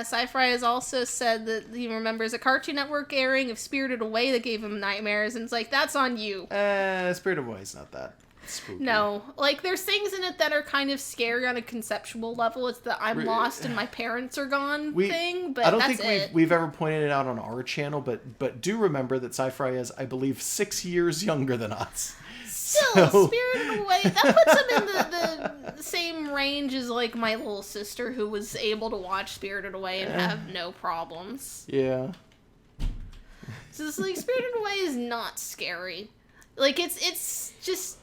Sci-Fi has also said that he remembers a Cartoon Network airing of Spirited Away that gave him nightmares, and it's like, that's on you. Spirited Away is not that spooky. No. Like, there's things in it that are kind of scary on a conceptual level. It's the I'm lost and my parents are gone thing, but I don't that's think we've ever pointed it out on our channel, but do remember that Sci-Fi is, I believe, 6 years younger than us. Still, Spirited Away, that puts him in the same range as, like, my little sister, who was able to watch Spirited Away and have no problems. Yeah. So it's like, Spirited Away is not scary. Like, it's just...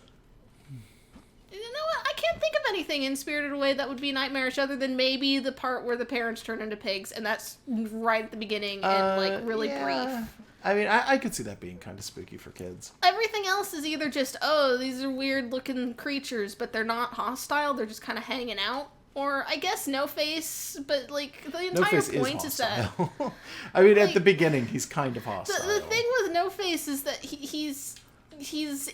You know what? I can't think of anything in Spirited Away that would be nightmarish other than maybe the part where the parents turn into pigs, and that's right at the beginning and, like, really brief. I mean, I could see that being kind of spooky for kids. Everything else is either just, oh, these are weird-looking creatures, but they're not hostile, they're just kind of hanging out. Or, I guess, No-Face, but, like, the entire point is that... I mean, like, at the beginning, he's kind of hostile. The thing with No-Face is that he's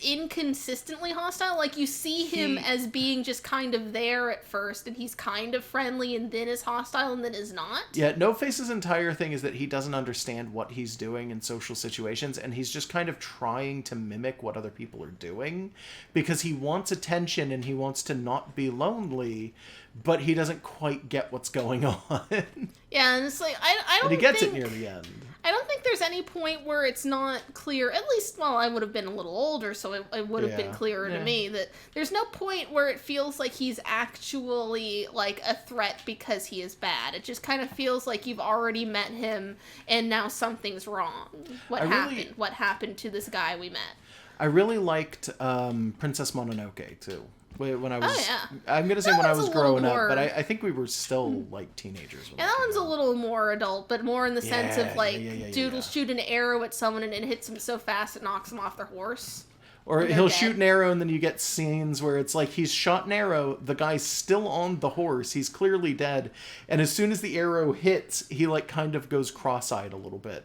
inconsistently hostile. Like, you see him as being just kind of there at first, and he's kind of friendly, and then is hostile, and then is not. Yeah, No-Face's entire thing is that he doesn't understand what he's doing in social situations, and he's just kind of trying to mimic what other people are doing, because he wants attention, and he wants to not be lonely, but he doesn't quite get what's going on. Yeah, and it's like, I don't And he gets it near the end. I don't think there's any point where it's not clear, at least, well, I would have been a little older, so it would have been clearer to me, that there's no point where it feels like he's actually, like, a threat because he is bad. It just kind of feels like you've already met him, and now something's wrong. What happened to this guy we met? I really liked Princess Mononoke, too. When I was, I'm gonna say that when I was growing more... up, but I think we were still like teenagers. Yeah, that one's a little more adult, but more in the sense of like, dude will shoot an arrow at someone and it hits him so fast it knocks them off their horse. Or he'll shoot an arrow and then you get scenes where it's like he's shot an arrow, the guy's still on the horse, he's clearly dead, and as soon as the arrow hits, he like kind of goes cross-eyed a little bit.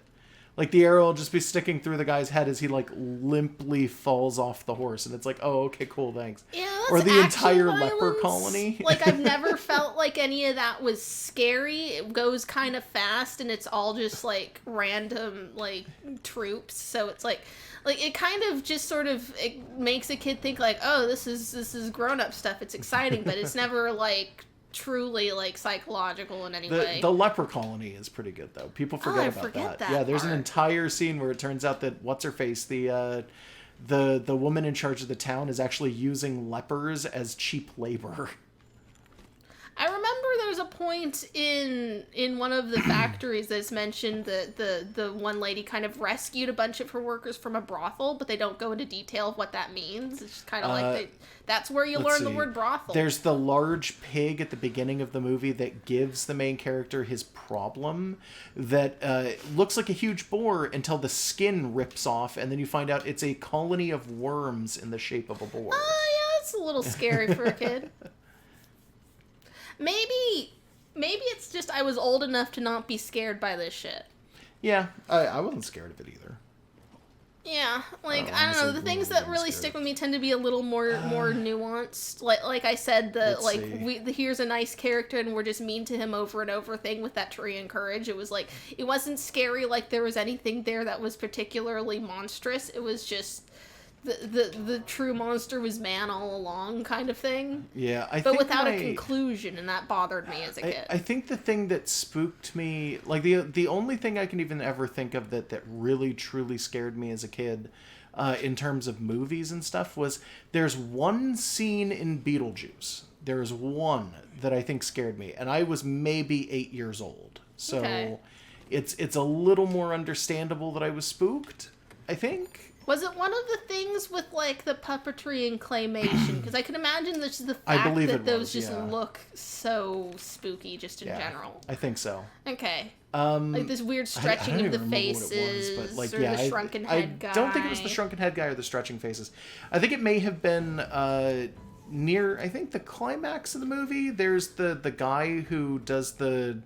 Like, the arrow will just be sticking through the guy's head as he, like, limply falls off the horse. And it's like, oh, okay, cool, thanks. Yeah, that's or the entire violence. leper colony. Like, I've never felt like any of that was scary. It goes kind of fast, and it's all just, like, random, like, troops. So it's like it kind of just sort of, it makes a kid think, like, oh, this is grown-up stuff. It's exciting, but it's never, like... truly like psychological in any way. The leper colony is pretty good though. People forget about that. Yeah, there's an entire scene where it turns out that what's her face, the woman in charge of the town is actually using lepers as cheap labor. I remember there's a point in one of the factories that's mentioned that the one lady kind of rescued a bunch of her workers from a brothel, but they don't go into detail of what that means. It's just kind of like that's where you learn the word brothel. There's the large pig at the beginning of the movie that gives the main character his problem that looks like a huge boar until the skin rips off, and then you find out it's a colony of worms in the shape of a boar. Yeah, that's a little scary for a kid. Maybe it's just I was old enough to not be scared by this shit. Yeah, I wasn't scared of it either. Yeah, like, I don't know, the things that really stick with me tend to be a little more nuanced. Like I said, here's a nice character and we're just mean to him over and over thing with that tree and courage. It was like, it wasn't scary like there was anything there that was particularly monstrous. It was just... The true monster was man all along kind of thing. Yeah, but without a conclusion, and that bothered me as a kid. I think the thing that spooked me, like the only thing I can even ever think of that really truly scared me as a kid, in terms of movies and stuff, was there's one scene in Beetlejuice. There's one that I think scared me, and I was maybe 8 years old, so it's a little more understandable that I was spooked, I think. Was it one of the things with, like, the puppetry and claymation? Because I can imagine this is the fact that those look so spooky just in general. I think so. Okay. Like this weird stretching of the faces, but like, or the shrunken head guy. I don't think it was the shrunken head guy or the stretching faces. I think it may have been near, I think, the climax of the movie. There's the guy who does the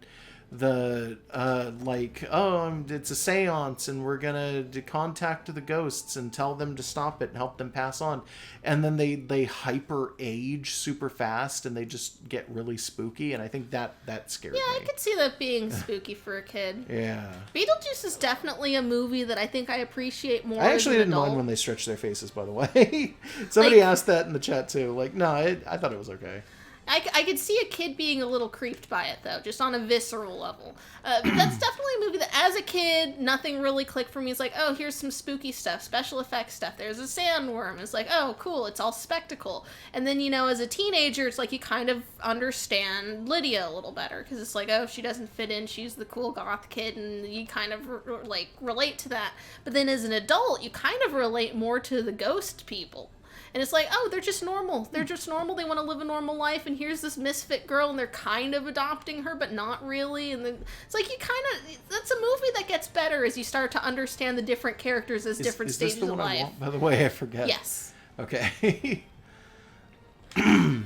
it's a seance and we're gonna contact the ghosts and tell them to stop it and help them pass on, and then they hyper age super fast and they just get really spooky, and I think that scared me. I could see that being spooky for a kid. Yeah. Beetlejuice is definitely a movie that I think I appreciate more. I actually didn't mind when they stretched their faces, by the way. Somebody asked that in the chat too. Like, no, I thought it was okay. I could see a kid being a little creeped by it, though, just on a visceral level. But that's definitely a movie that, as a kid, nothing really clicked for me. It's like, oh, here's some spooky stuff, special effects stuff. There's a sandworm. It's like, oh, cool, it's all spectacle. And then, as a teenager, it's like you kind of understand Lydia a little better. Because it's like, oh, she doesn't fit in. She's the cool goth kid, and you kind of, relate to that. But then as an adult, you kind of relate more to the ghost people. And it's like, oh, they're just normal. They're just normal. They want to live a normal life. And here's this misfit girl, and they're kind of adopting her, but not really. And then it's like that's a movie that gets better as you start to understand the different characters as different stages of life. Is this the one I want, by the way? I forget. Yes. Okay. I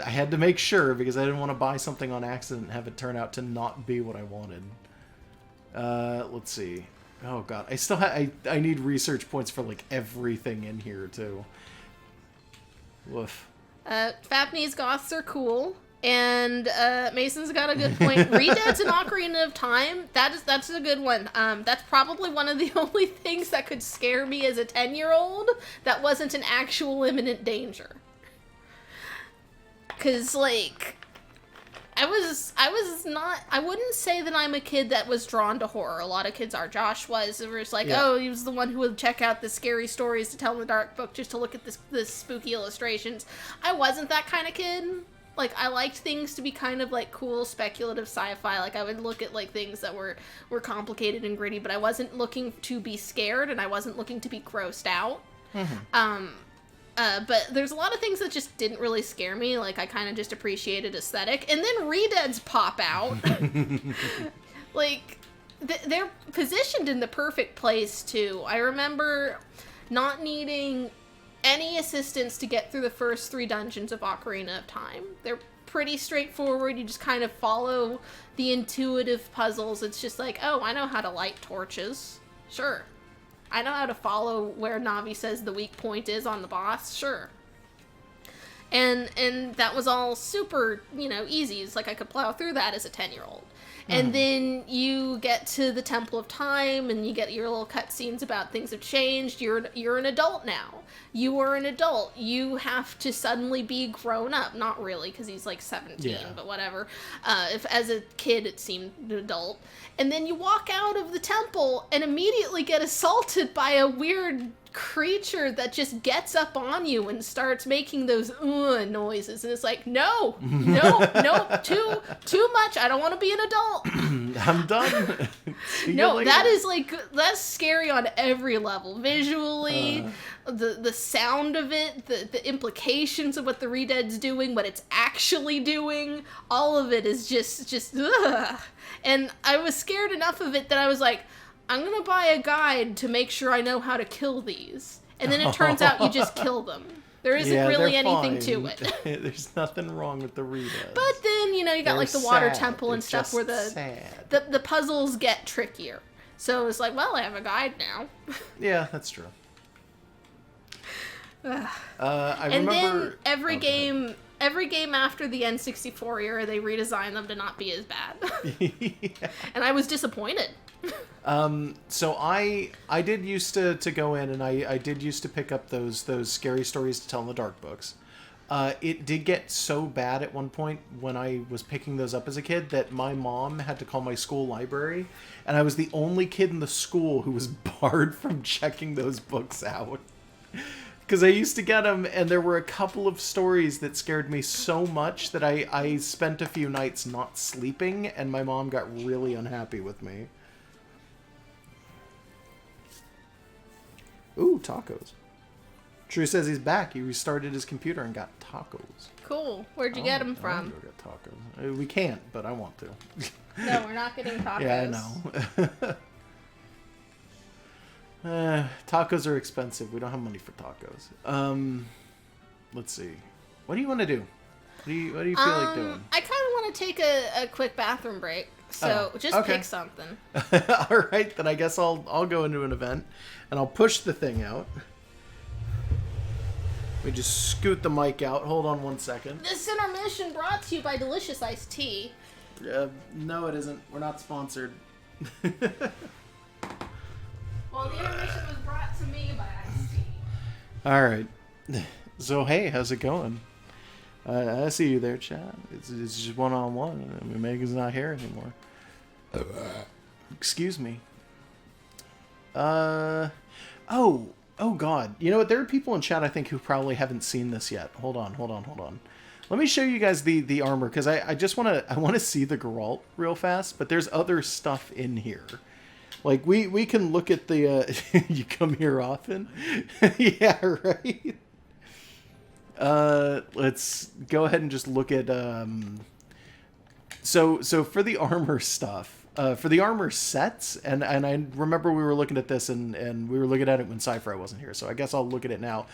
had to make sure because I didn't want to buy something on accident and have it turn out to not be what I wanted. Let's see. Oh god, I need research points for everything in here too. Woof. Fapney's goths are cool, and Mason's got a good point. Redead's an Ocarina of Time. That's a good one. That's probably one of the only things that could scare me as a 10-year-old that wasn't an actual imminent danger. 'Cause I wouldn't say that I'm a kid that was drawn to horror. A lot of kids are. Josh was. It was oh, he was the one who would check out the scary stories to tell in the dark book just to look at this spooky illustrations. I wasn't that kind of kid. I liked things to be kind of cool, speculative sci-fi. I would look at things that were complicated and gritty, but I wasn't looking to be scared and I wasn't looking to be grossed out. Mm-hmm. But there's a lot of things that just didn't really scare me. I kind of just appreciated aesthetic. And then Redeads pop out. They're positioned in the perfect place, too. I remember not needing any assistance to get through the first 3 dungeons of Ocarina of Time. They're pretty straightforward. You just kind of follow the intuitive puzzles. It's just oh, I know how to light torches. Sure. I know how to follow where Navi says the weak point is on the boss, sure. And that was all super, easy. It's I could plow through that as a 10-year-old. And then you get to the Temple of Time, and you get your little cutscenes about things have changed. You're an adult now. You are an adult. You have to suddenly be grown up. Not really, because he's 17, but whatever. If as a kid it seemed an adult. And then you walk out of the temple and immediately get assaulted by a weird creature that just gets up on you and starts making those noises, and it's no, too much. I don't want to be an adult. I'm done. No, that is that's scary on every level. Visually, the sound of it, the implications of what the Redead's doing, what it's actually doing, all of it is just ugh. And I was scared enough of it that I was I'm gonna buy a guide to make sure I know how to kill these. And then it turns out you just kill them. There isn't really anything to it. There's nothing wrong with the Redeads. But then, you got the water temple and stuff where the puzzles get trickier. So it's well, I have a guide now. Yeah, that's true. I remember every game after the N64 era, they redesigned them to not be as bad. Yeah. And I was disappointed. So I did used to go in and I did used to pick up those scary stories to tell in the dark books. It did get so bad at one point when I was picking those up as a kid that my mom had to call my school library, and I was the only kid in the school who was barred from checking those books out. Because I used to get them, and there were a couple of stories that scared me so much that I spent a few nights not sleeping, and my mom got really unhappy with me. Ooh, tacos. Drew says he's back. He restarted his computer and got tacos. Cool. Where'd you get them from? I want to get tacos. We can't, but I want to. No, we're not getting tacos. Yeah, I know. Tacos are expensive. We don't have money for tacos. Let's see. What do you want to do? What do you feel like doing? I kind of want to take a quick bathroom break, so just pick something. All right, then I guess I'll go into an event, and I'll push the thing out. We just scoot the mic out. Hold on 1 second. This intermission brought to you by Delicious Iced Tea. No, it isn't. We're not sponsored. Well, the intermission was brought to me by Iced Tea. All right. So, hey, how's it going? I see you there, Chad. It's just one-on-one. I mean, Megan's not here anymore. Excuse me. Oh, God. You know what? There are people in chat, I think, who probably haven't seen this yet. Hold on. Let me show you guys the armor, because I just want to see the Geralt real fast, but there's other stuff in here. Like, we can look at the... you come here often? Yeah, right? Let's go ahead and just look at... So for the armor stuff, for the armor sets, and I remember we were looking at this, and we were looking at it when Cypher wasn't here, so I guess I'll look at it now.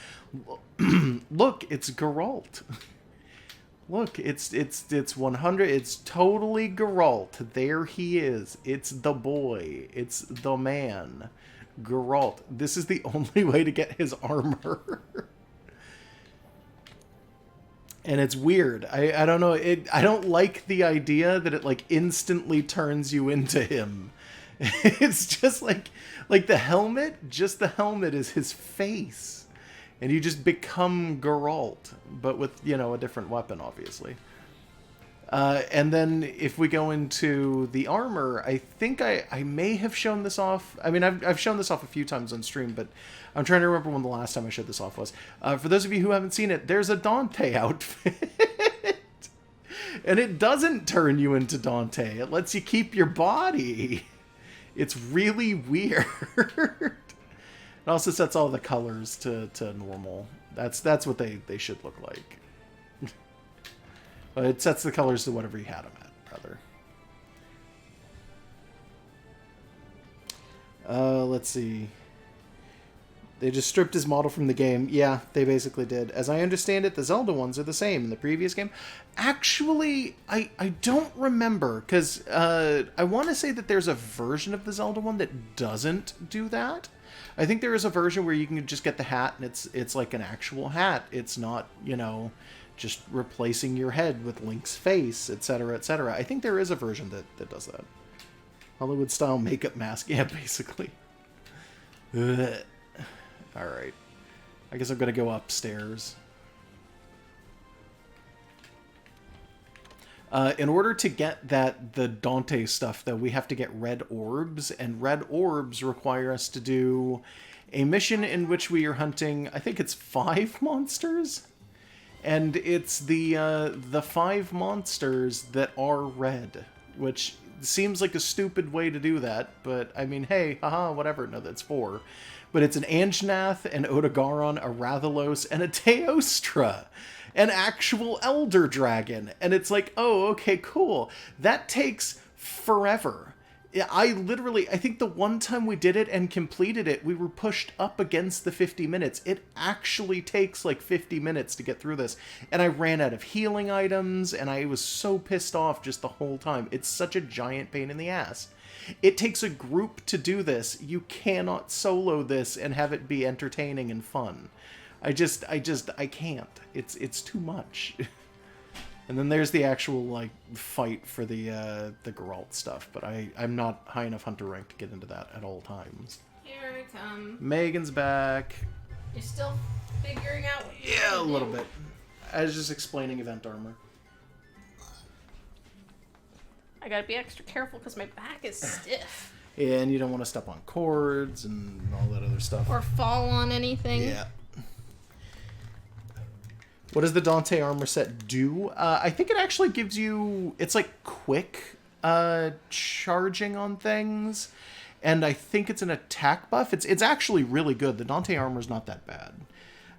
Look, it's Geralt. Look, it's 100. It's totally Geralt. There he is. It's the boy. It's the man. Geralt. This is the only way to get his armor. And it's weird. I don't know. I don't like the idea that it like instantly turns you into him. It's just like the helmet. Just the helmet is his face. And you just become Geralt, but with, you know, a different weapon, obviously. And then if we go into the armor, I think I may have shown this off. I mean, I've shown this off a few times on stream, but I'm trying to remember when the last time I showed this off was. For those of you who haven't seen it, there's a Dante outfit. And it doesn't turn you into Dante. It lets you keep your body. It's really weird. It also sets all the colors to normal. That's what they should look like. But it sets the colors to whatever you had them at, rather. Let's see. They just stripped his model from the game. Yeah, they basically did. As I understand it, the Zelda ones are the same in the previous game. Actually, I don't remember, because I want to say that there's a version of the Zelda one that doesn't do that. I think there is a version where you can just get the hat, and it's like an actual hat. It's not, you know, just replacing your head with Link's face, etc., etc. I think there is a version that does that. Hollywood-style makeup mask. Yeah, basically. Ugh. Alright. I guess I'm going to go upstairs. In order to get the Dante stuff, though, we have to get red orbs, and red orbs require us to do a mission in which we are hunting, I think it's 5 monsters? And it's the 5 monsters that are red, which seems like a stupid way to do that, but, I mean, hey, haha, whatever, no, that's 4. But it's an Anjanath, an Odogaron, a Rathalos, and a Teostra. An actual Elder Dragon. And it's like, oh, okay, cool. That takes forever. I think the one time we did it and completed it, we were pushed up against the 50 minutes. It actually takes like 50 minutes to get through this. And I ran out of healing items, and I was so pissed off just the whole time. It's such a giant pain in the ass. It takes a group to do this. You cannot solo this and have it be entertaining and fun. I can't. It's too much. And then there's the actual, like, fight for the Geralt stuff, but I'm not high enough hunter rank to get into that at all times. Here I come. Megan's back. You're still figuring out what you're Yeah, a doing? little bit. I was just explaining event armor. I gotta be extra careful because my back is stiff. Yeah, and you don't want to step on cords and all that other stuff. Or fall on anything. Yeah. What does the Dante armor set do? I think it actually gives you... It's like quick charging on things. And I think it's an attack buff. It's actually really good. The Dante armor's not that bad.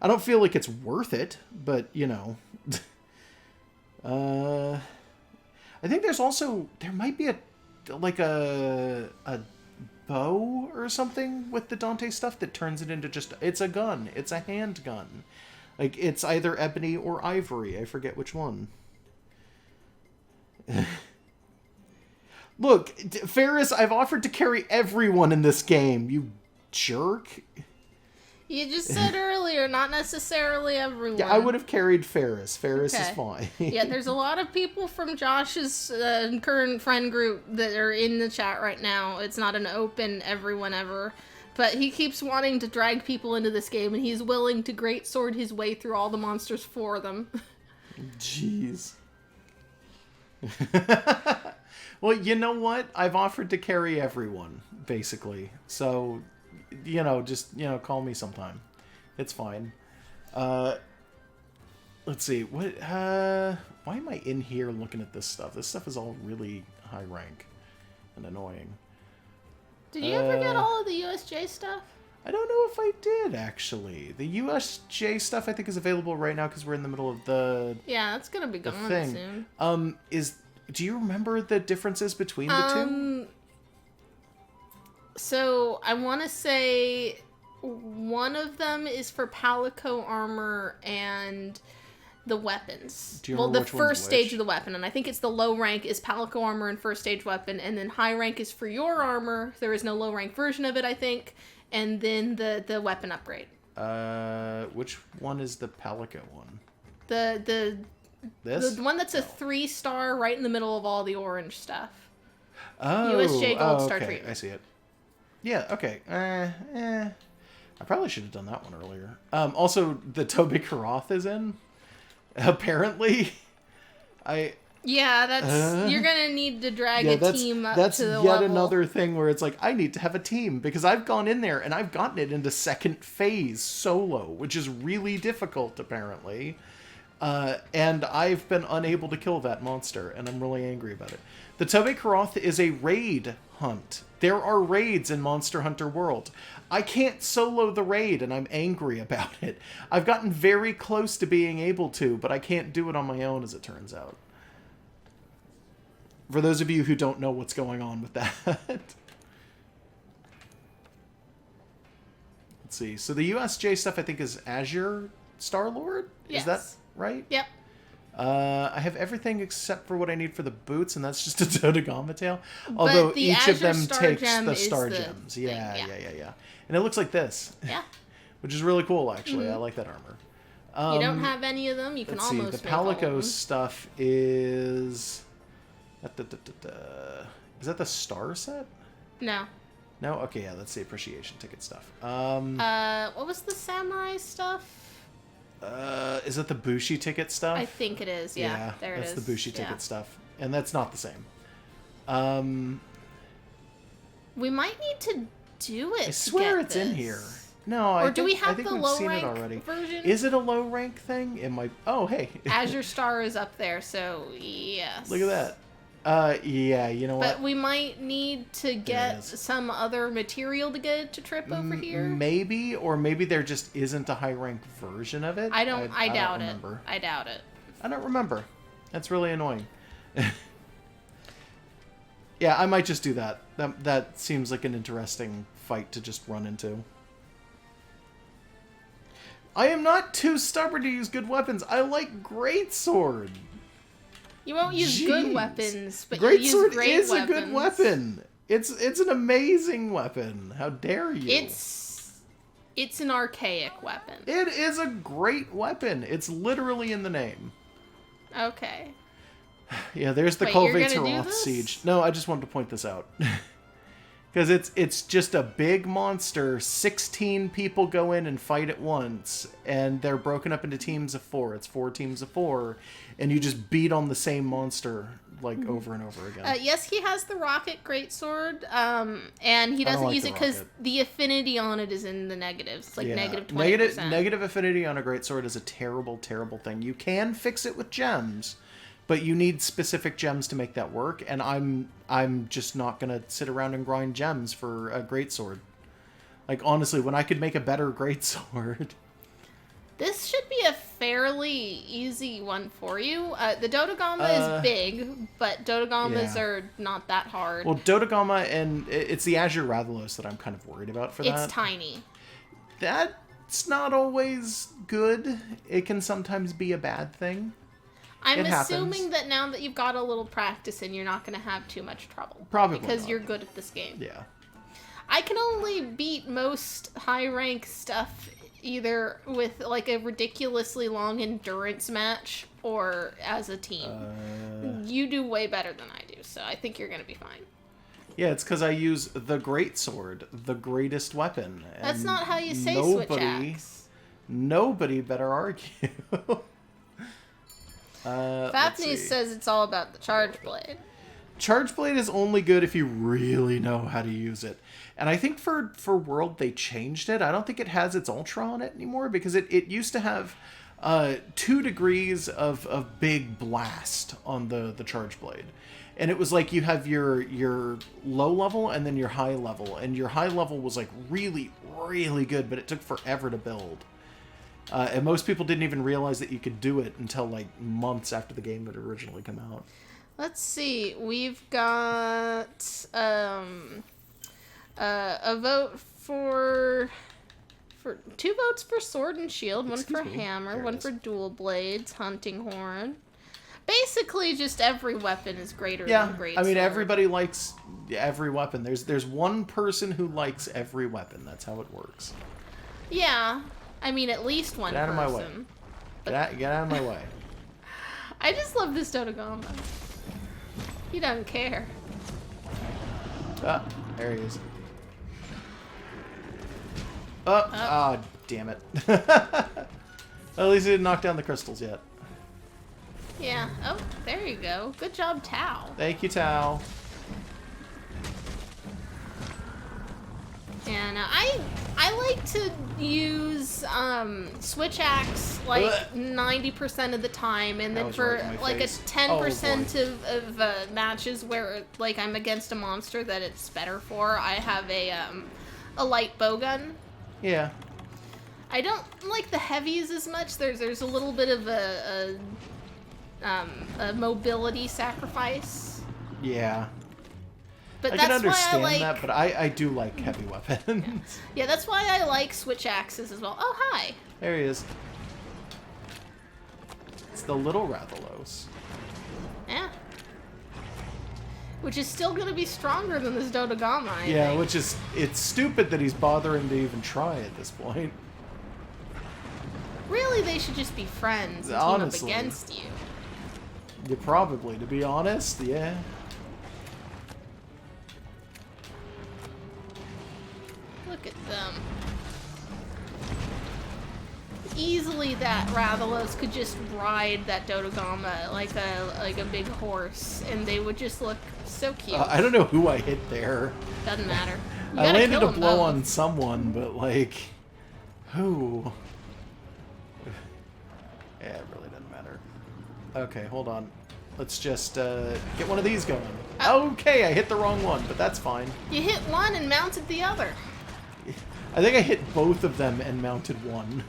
I don't feel like it's worth it, but, you know. I think there's also... There might be a bow or something with the Dante stuff that turns it into just... It's a gun. It's a handgun. Like, it's either ebony or ivory. I forget which one. Look, Ferris, I've offered to carry everyone in this game, you jerk. You just said earlier, not necessarily everyone. Yeah, I would have carried Ferris. Ferris is fine. Yeah, there's a lot of people from Josh's current friend group that are in the chat right now. It's not an open everyone ever. But he keeps wanting to drag people into this game, and he's willing to greatsword his way through all the monsters for them. Jeez. Well, you know what? I've offered to carry everyone, basically. So, just, call me sometime. It's fine. Let's see. Why am I in here looking at this stuff? This stuff is all really high rank and annoying. Did you ever get all of the USJ stuff? I don't know if I did, actually. The USJ stuff, I think, is available right now because we're in the middle of the... Yeah, that's going to be gone soon. Do you remember the differences between the two? So, I want to say one of them is for Palico armor and the weapons. Do you remember which the first one's stage which? of the weapon, and I think it's the low rank is Palico armor and first stage weapon, and then high rank is for your armor. There is no low rank version of it, I think, and then the weapon upgrade. Which one is the Palico one? The one that's a 3-star right in the middle of all the orange stuff. Oh, USJ Gold Star okay. treatment. I see it. Yeah, okay. I probably should have done that one earlier. Also, the Toby Karoth is in. Apparently. Yeah, that's you're gonna need to drag a team up to the That's level. yet another thing where it's like, I need to have a team, because I've gone in there and I've gotten it into second phase solo, which is really difficult, apparently. And I've been unable to kill that monster, and I'm really angry about it. The Toby Karoth is a raid hunt. There are raids in Monster Hunter World. I can't solo the raid, and I'm angry about it. I've gotten very close to being able to, but I can't do it on my own, as it turns out. For those of you who don't know what's going on with that. Let's see. So the USJ stuff, I think, is Azure Star-Lord? Yes. Is that right? Yep. I have everything except for what I need for the boots, and that's just a Dodogama tail. Although each Azure of them Star takes Gem the is star the gems. thing, Yeah. And it looks like this. Yeah. Which is really cool, actually. I like that armor. You don't have any of them. You can Let's almost see. The make all of Palico them. stuff is... Is that the star set? No. No? Okay, yeah, that's the appreciation ticket stuff. What was the samurai stuff? Is that the Bushi ticket stuff? I think it is, yeah. There it is. That's the Bushi ticket stuff. And that's not the same. We might need to do it. I swear to get it's this. in here. No, Or do we have think the we've low seen rank it already. version? Is it a low rank thing? It might... Oh, hey. Azure Star is up there, so yes. Look at that. Yeah, you know what? But we might need to get some other material to get it to trip over here. Maybe, or maybe there just isn't a high rank version of it. I doubt it. I doubt it. I don't remember. That's really annoying. Yeah, I might just do that. That seems like an interesting fight to just run into. I am not too stubborn to use good weapons. I like greatsword. You won't use good weapons, but you use greatsword great is weapons. a good weapon. It's an amazing weapon. How dare you? It's an archaic weapon. It is a great weapon. It's literally in the name. Okay. Yeah, there's the Kolveteroth siege. No, I just wanted to point this out. Because it's just a big monster. 16 people go in and fight at once, and they're broken up into teams of 4. It's 4 teams of 4, and you just beat on the same monster like over and over again. Yes, he has the rocket greatsword, and he doesn't use it because the affinity on it is in the negatives. It's like negative 20%. Negative affinity on a greatsword is a terrible, terrible thing. You can fix it with gems, but you need specific gems to make that work, and I'm just not gonna sit around and grind gems for a greatsword. Like, honestly, when I could make a better greatsword. This should be a fairly easy one for you. The Dodogama is big, but Dodogamas are not that hard. Well, Dodogama, and it's the Azure Rathalos that I'm kind of worried about for that. It's tiny. That's not always good. It can sometimes be a bad thing. I'm assuming that now that you've got a little practice in, you're not going to have too much trouble. Probably because not. You're good at this game. Yeah. I can only beat most high rank stuff either with like a ridiculously long endurance match or as a team. You do way better than I do, so I think you're going to be fine. Yeah, it's because I use the greatsword, the greatest weapon. That's not how you say switch axe. Nobody better argue. Fapney says it's all about the charge blade. Charge blade is only good if you really know how to use it. And I think for World they changed it. I don't think it has its Ultra on it anymore because it used to have 2 degrees of big blast on the charge blade. And it was like you have your low level and then your high level. And your high level was like really, really good, but it took forever to build. And most people didn't even realize that you could do it until like months after the game had originally come out. Let's see. We've got a vote for 2 votes for sword and shield, one for hammer, one for dual blades, hunting horn. Basically, just every weapon is greater than great sword. I mean, everybody likes every weapon. There's one person who likes every weapon. That's how it works. Yeah. I mean, at least one person. Get out of my way. Get out of my way. I just love this Dodogama. He doesn't care. Ah, there he is. Oh, damn it. At least he didn't knock down the crystals yet. Yeah. Oh, there you go. Good job, Tao. Thank you, Tao. And I like to use switch axe like 90% of the time, and then for like a 10% of matches where like I'm against a monster that it's better for, I have a light bowgun. Yeah. I don't like the heavies as much. There's a little bit of a mobility sacrifice. Yeah. But I that's can understand why I like, that, but I do like heavy weapons. Yeah, that's why I like switch axes as well. Oh, hi. There he is. It's the little Rathalos. Yeah. Which is still going to be stronger than this Dodogama, I think. Which is... It's stupid that he's bothering to even try at this point. Really, they should just be friends and Honestly. team up against you. Yeah, probably, to be honest, yeah. Look at them. Easily that Rathalos could just ride that Dodogama like a big horse, and they would just look so cute. I don't know who I hit there. Doesn't matter. I landed a blow on someone, but like, who? Yeah, it really doesn't matter. Okay, hold on. Let's just get one of these going. Okay, I hit the wrong one, but that's fine. You hit one and mounted the other. I think I hit both of them and mounted one.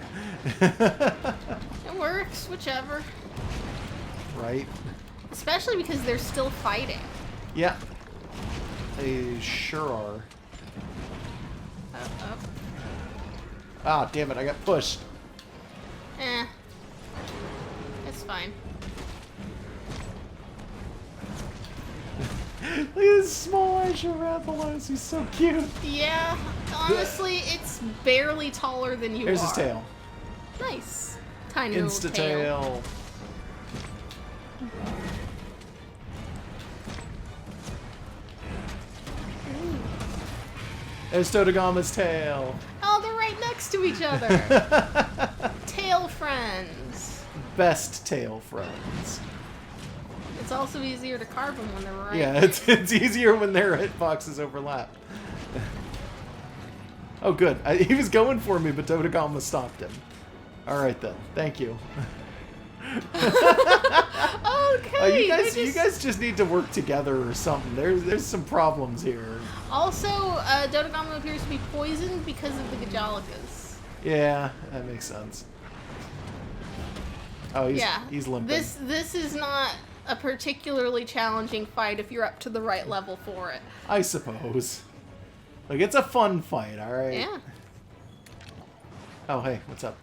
It works, whichever. Right? Especially because they're still fighting. Yeah. They sure are. Ah, damn it, I got pushed. It's fine. Look at this small Aisha Rathalos, he's so cute. Yeah, honestly, it's barely taller than you Here's are. his tail. Nice. Tiny little tail. Insta-tail. There's Dodogama's tail. Oh, they're right next to each other. Tail friends. Best tail friends. It's also easier to carve them when they're right. Yeah, it's easier when their hitboxes overlap. Oh, good. He was going for me, but Dodogama stopped him. All right then. Thank you. Okay. You guys just need to work together or something. There's some problems here. Also, Dodogama appears to be poisoned because of the Gajalakas. Yeah, that makes sense. Oh, he's limping. This is not a particularly challenging fight if you're up to the right level for it. I suppose. Like, it's a fun fight, alright? Yeah. Oh, hey, what's up?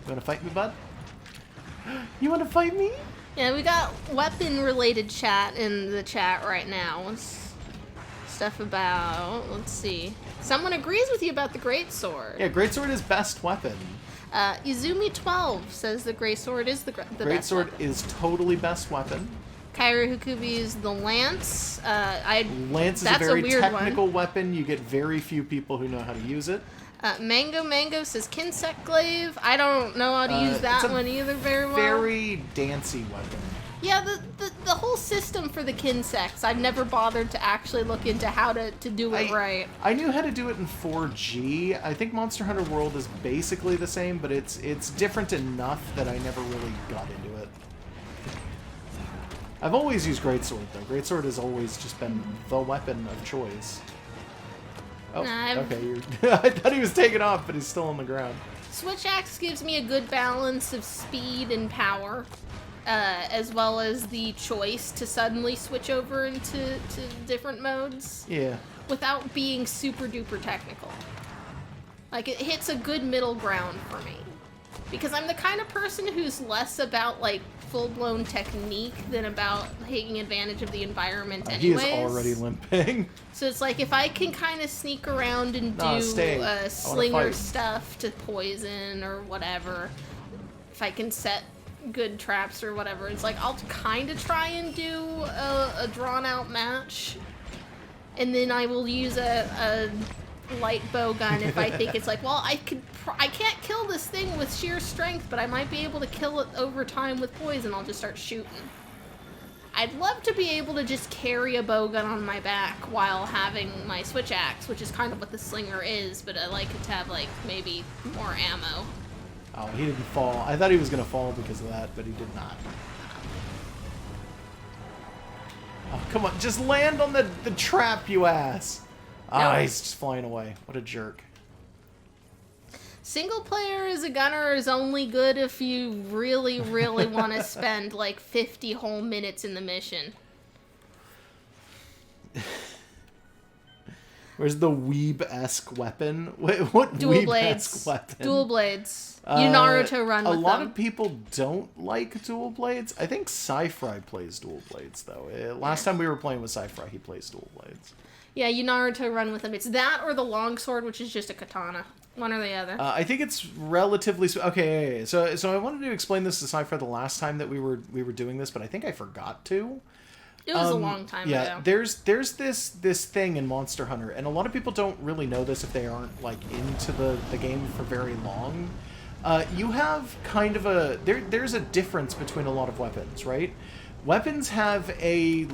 You wanna fight me, bud? You wanna fight me? Yeah, we got weapon-related chat in the chat right now. Stuff about, let's see. Someone agrees with you about the greatsword. Yeah, greatsword is best weapon. Izumi12 says the greatsword is the best weapon. Greatsword is totally best weapon. Kairi Hukubi is the lance. Lance is a very technical weapon. You get very few people who know how to use it. Mango says Kinsect Glaive. I don't know how to use that one either very well. Very dancey weapon. Yeah, the whole system for the Kinsects, I've never bothered to actually look into how to do it right. I knew how to do it in 4G. I think Monster Hunter World is basically the same, but it's different enough that I never really got into it. I've always used Greatsword, though. Greatsword has always just been the weapon of choice. Oh, okay. I thought he was taking off, but he's still on the ground. Switch Axe gives me a good balance of speed and power, as well as the choice to suddenly switch over into different modes. Yeah. Without being super duper technical. Like, it hits a good middle ground for me. Because I'm the kind of person who's less about, like, full-blown technique than about taking advantage of the environment anyways. He is already limping. So it's like, if I can kind of sneak around and do slinger stuff to poison or whatever, if I can set good traps or whatever, it's like, I'll kind of try and do a drawn-out match. And then I will use a light bow gun if I think it's like, well, I can't kill this thing with sheer strength, but I might be able to kill it over time with poison. I'll just start shooting. I'd love to be able to just carry a bow gun on my back while having my switch axe, which is kind of what the slinger is, but I like it to have, like, maybe more ammo. Oh, he didn't fall. I thought he was going to fall because of that, but he did not. Oh, come on. Just land on the trap, you ass. Ah, no. He's just flying away. What a jerk. Single player as a gunner is only good if you really, really want to spend like 50 whole minutes in the mission. Where's the weeb-esque weapon? What Dual blades. Weapon? Dual blades. You Naruto run with them. A lot of people don't like dual blades. I think Sci-Fry plays dual blades, though. Last time we were playing with Sci-Fry, he plays dual blades. Yeah, you Naruto run with them. It's that or the longsword, which is just a katana. One or the other. I think it's relatively... Okay, so I wanted to explain this to Sci-Fry the last time that we were doing this, but I think I forgot to. It was a long time ago. Yeah, there's this thing in Monster Hunter, and a lot of people don't really know this if they aren't, like, into the game for very long. You have kind of a... There's a difference between a lot of weapons, right? Weapons have a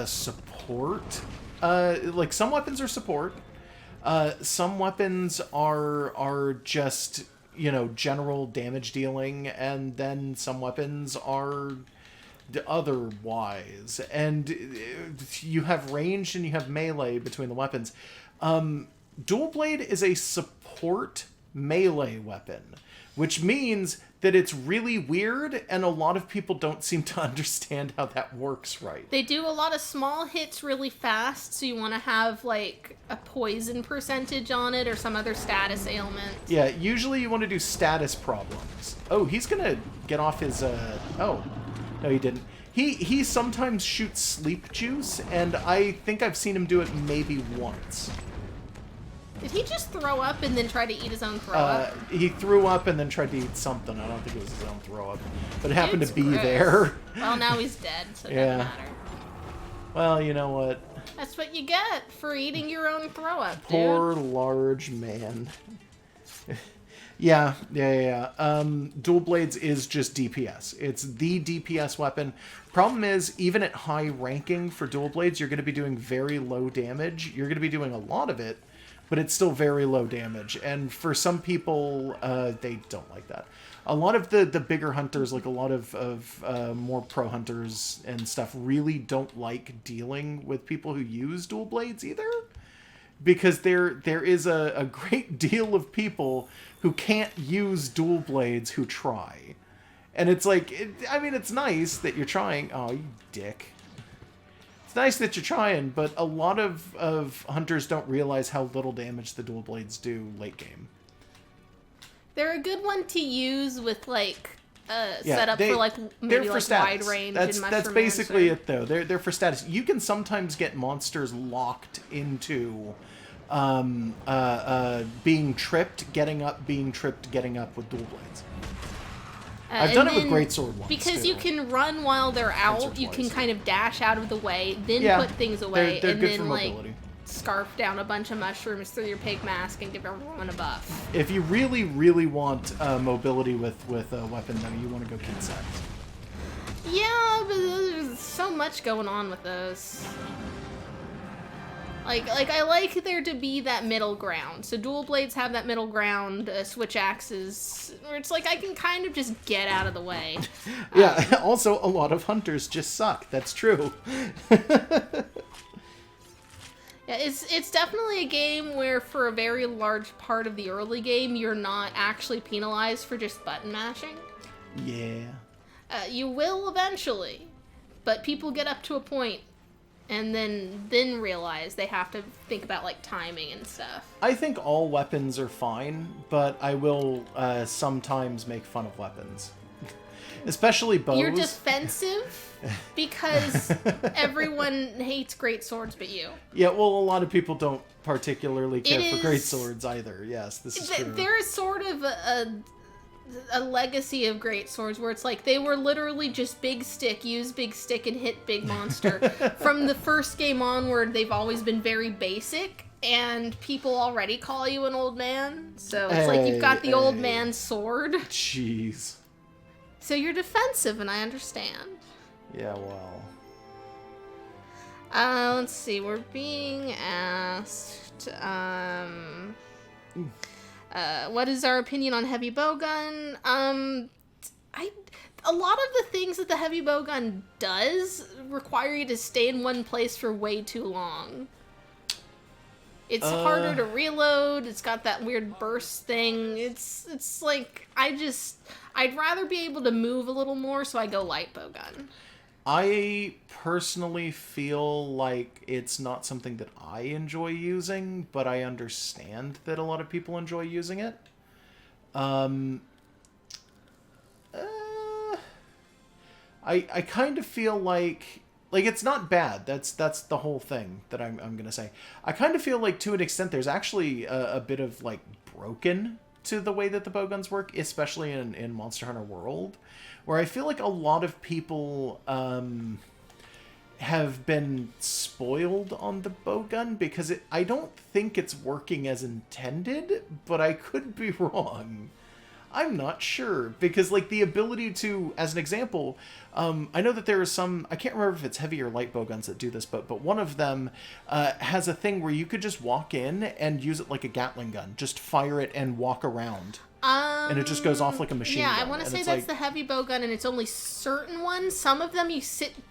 support... like, some weapons are support. Some weapons are just, general damage dealing, and then some weapons are otherwise. And you have ranged and you have melee between the weapons. Dual Blade is a support melee weapon, which means that it's really weird, and a lot of people don't seem to understand how that works right. They do a lot of small hits really fast, so you want to have, like, a poison percentage on it or some other status ailment. Yeah, usually you want to do status problems. Oh, he's gonna get off his, Oh, no, he didn't. He sometimes shoots sleep juice, and I think I've seen him do it maybe once. Did he just throw up and then try to eat his own throw up? He threw up and then tried to eat something. I don't think it was his own throw up. But it happened to be there. Well, now he's dead, so it doesn't matter. Well, you know what? That's what you get for eating your own throw up, dude. Poor large man. Yeah. Dual Blades is just DPS. It's the DPS weapon. Problem is, even at high ranking for Dual Blades, you're going to be doing very low damage. You're going to be doing a lot of it, but it's still very low damage. And for some people, they don't like that. A lot of the bigger hunters, like a lot of more pro hunters and stuff, really don't like dealing with people who use dual blades either. Because there is a great deal of people who can't use dual blades who try. And it's like, it's nice that you're trying. Oh, you dick. It's nice that you're trying, but a lot of hunters don't realize how little damage the dual blades do late game. They're a good one to use with, like, set up for like maybe like wide range and mushroom. That's basically it though. They're for status. You can sometimes get monsters locked into being tripped, getting up, being tripped, getting up with dual blades. I've done it with greatsword once because too. you can run while they're out. You can kind of dash out of the way, then put things away, they're and good then for like mobility. Scarf down a bunch of mushrooms through your pig mask and give everyone a buff. If you really, really want mobility with a weapon, though, you want to go Kid Sect. Yeah, but there's so much going on with those. Like I like there to be that middle ground. So dual blades have that middle ground. Switch axes, where it's like I can kind of just get out of the way. Yeah. Also, a lot of hunters just suck. That's true. Yeah, it's definitely a game where for a very large part of the early game, you're not actually penalized for just button mashing. Yeah. You will eventually, but people get up to a point and then realize they have to think about like timing and stuff. I think all weapons are fine, but I will sometimes make fun of weapons. Especially bows. You're defensive because everyone hates great swords but you. Yeah, well, a lot of people don't particularly care for great swords either. Yes, this is true. There is sort of a legacy of great swords where it's like they were literally just big stick, use big stick and hit big monster. From the first game onward, they've always been very basic. And people already call you an old man. So it's like you've got the old man sword. Jeez. So you're defensive, and I understand. Yeah, well. Let's see. We're being asked, what is our opinion on heavy bowgun? A lot of the things that the heavy bowgun does require you to stay in one place for way too long. It's harder to reload. It's got that weird burst thing. It's like, I'd rather be able to move a little more, so I go light bowgun. I personally feel like it's not something that I enjoy using, but I understand that a lot of people enjoy using it. I kind of feel like it's not bad. That's the whole thing that I'm gonna say. I kind of feel like to an extent there's actually a bit of like broken to the way that the bowguns work, especially in Monster Hunter World, where I feel like a lot of people have been spoiled on the bowgun because I don't think it's working as intended, but I could be wrong. I'm not sure, because like the ability to, as an example, I know that there are some, I can't remember if it's heavy or light bowguns that do this, but one of them has a thing where you could just walk in and use it like a Gatling gun, just fire it and walk around. And it just goes off like a machine gun. Yeah, I want to say that's the heavy bowgun, and it's only certain ones. Some of them you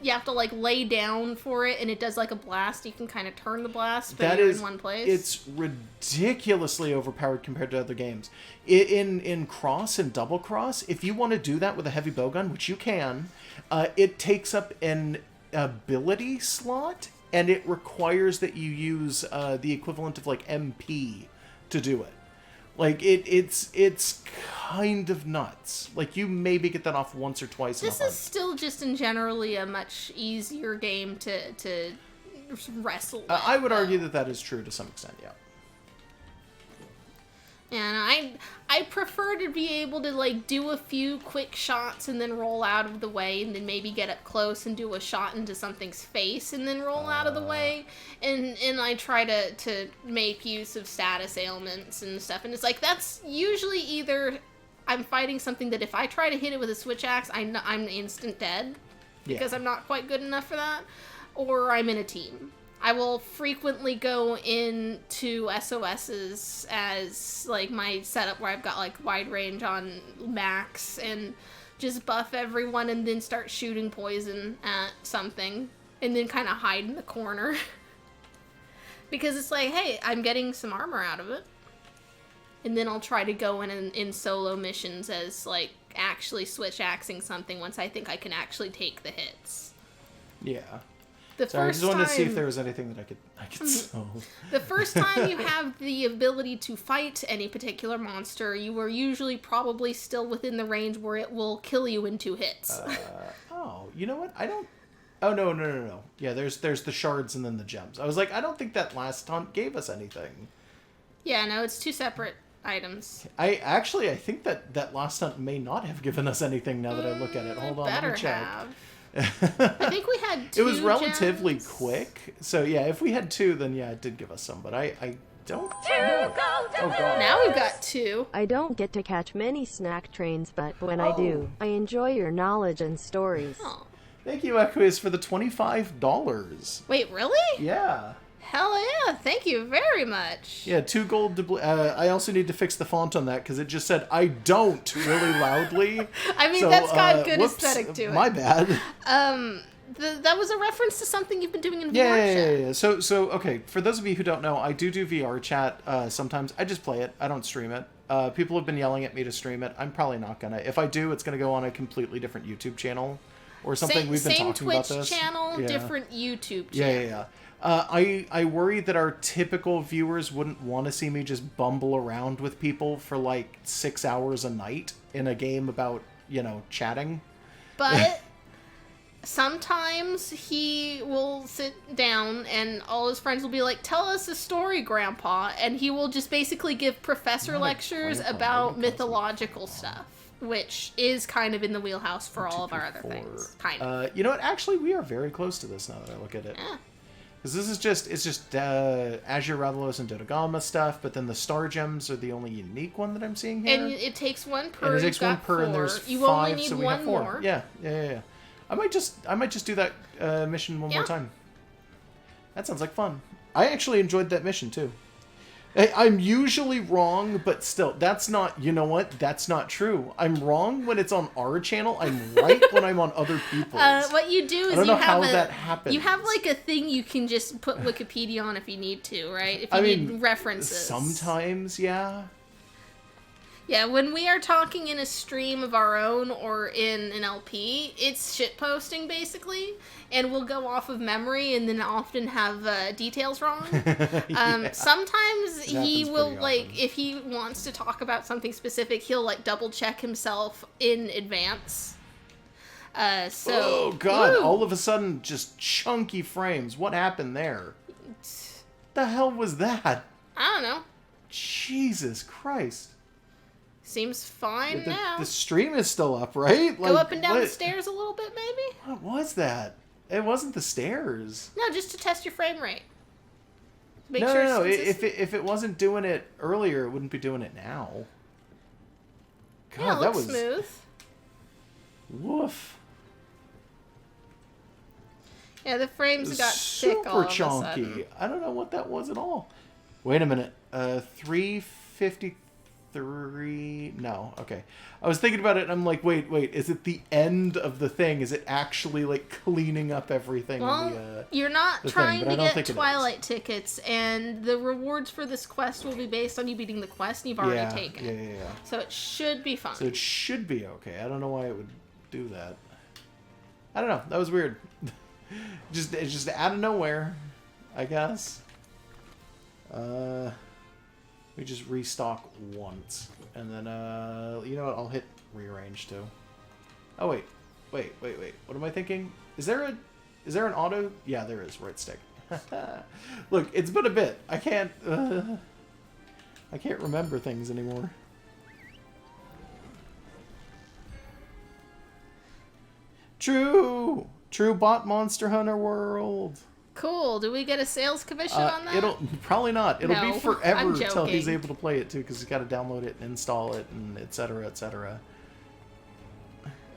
have to like lay down for it, and it does like a blast. You can kind of turn the blast, but you're in one place. It's ridiculously overpowered compared to other games. In Cross and Double Cross, if you want to do that with a heavy bowgun, which you can, it takes up an ability slot, and it requires that you use the equivalent of like MP to do it. Like, it's kind of nuts. Like, you maybe get that off once or twice in a hunt. This is still just in generally a much easier game to wrestle with. I would argue that is true to some extent, yeah. And I prefer to be able to, like, do a few quick shots and then roll out of the way, and then maybe get up close and do a shot into something's face and then roll out of the way. And I try to make use of status ailments and stuff. And it's like, that's usually either I'm fighting something that if I try to hit it with a switch axe, I'm instant dead because I'm not quite good enough for that, or I'm in a team. I will frequently go into SOSs as, like, my setup where I've got, like, wide range on max and just buff everyone and then start shooting poison at something and then kind of hide in the corner. Because it's like, hey, I'm getting some armor out of it. And then I'll try to go in solo missions as, like, actually switch axing something once I think I can actually take the hits. Yeah. Sorry, I just wanted to see if there was anything that I could solve. The first time you have the ability to fight any particular monster, you are usually probably still within the range where it will kill you in 2 hits. You know what? I don't... Oh, no. Yeah, there's the shards and then the gems. I was like, I don't think that last hunt gave us anything. Yeah, no, it's 2 separate items. I think that last hunt may not have given us anything now that I look at it. Hold on, let me check. I think we had 2 It was relatively gems. quick. So, yeah, if we had 2, then yeah, it did give us some. But I don't know. Oh, God. Now we've got 2. I don't get to catch many snack trains, but when I do, I enjoy your knowledge and stories. Oh. Thank you, Equiz, for the $25. Wait, really? Yeah. Hell yeah, thank you very much. Yeah, 2 gold. I also need to fix the font on that because it just said "I don't" really loudly. I mean, so, that's got good whoops, aesthetic to it. My bad. That was a reference to something you've been doing in VR chat. Yeah. So okay, for those of you who don't know, I do VR chat sometimes. I just play it. I don't stream it. People have been yelling at me to stream it. I'm probably not gonna. If I do, it's gonna go on a completely different YouTube channel or something. We've been talking about this. Same Twitch channel, different YouTube channel. Yeah. I worry that our typical viewers wouldn't want to see me just bumble around with people for like 6 hours a night in a game about, chatting. But sometimes he will sit down and all his friends will be like, tell us a story, Grandpa. And he will just basically give professor lectures about mythological stuff, which is kind of in the wheelhouse for all of our other things. Kind of. You know what? Actually, we are very close to this now that I look at it. Yeah. Because this is just Azure, Rathalos, and Dodogama stuff, but then the Star Gems are the only unique one that I'm seeing here. And it takes 1 per. And it takes 1 per, 4. And there's 5, only need so we 1 have 4. more. Yeah. I might just do that mission one more time. That sounds like fun. I actually enjoyed that mission too. I'm usually wrong, but still, that's not, you know what? That's not true. I'm wrong when it's on our channel. I'm right when I'm on other people's. What you do is I don't know how that happens. You have like a thing you can just put Wikipedia on if you need to, right? If you need references. Sometimes, yeah. Yeah, when we are talking in a stream of our own or in an LP, it's shitposting basically, and we'll go off of memory and then often have details wrong. Sometimes he will, like, if he wants to talk about something specific, he'll, like, double check himself in advance. Oh, God, all of a sudden, just chunky frames. What happened there? The hell was that? I don't know. Jesus Christ. Seems fine now. The stream is still up, right? Go up and down the stairs a little bit, maybe? What was that? It wasn't the stairs. No, just to test your frame rate. Make sure no. If it wasn't doing it earlier, it wouldn't be doing it now. God, yeah, it that looks was smooth. Woof. Yeah, the frames got thick all of a sudden. Super chunky. I don't know what that was at all. Wait a minute. 353. No, okay. I was thinking about it and I'm like, wait, is it the end of the thing? Is it actually like cleaning up everything? Well, you're not trying to get Twilight tickets, and the rewards for this quest will be based on you beating the quest and you've already taken it. Yeah. So it should be fine. So it should be okay. I don't know why it would do that. I don't know. That was weird. It's just out of nowhere, I guess. We just restock once, and then you know what? I'll hit rearrange too. Oh wait. What am I thinking? Is there an auto? Yeah, there is. Right stick. Look, it's been a bit. I can't remember things anymore. True bot Monster Hunter World. Cool. Do we get a sales commission on that? It'll probably not. It'll be forever I'm until he's able to play it too, because he's got to download it and install it, and etc.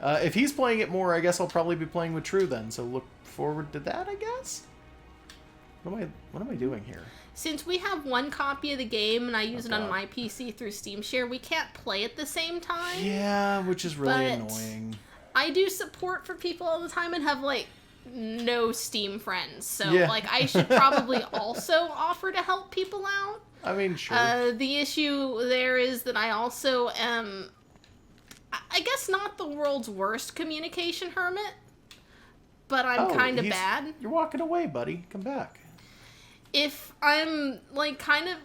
If he's playing it more, I guess I'll probably be playing with True then. So look forward to that, I guess. What am I doing here? Since we have 1 copy of the game and I use it on my PC through Steam Share, we can't play at the same time. Yeah, which is really annoying. I do support for people all the time and have like no Steam friends, so like I should probably also offer to help people out. I mean, sure. The issue there is that I also am, I guess, not the world's worst communication hermit, but I'm kind of bad. You're walking away, buddy. Come back. If I'm, like, kind of...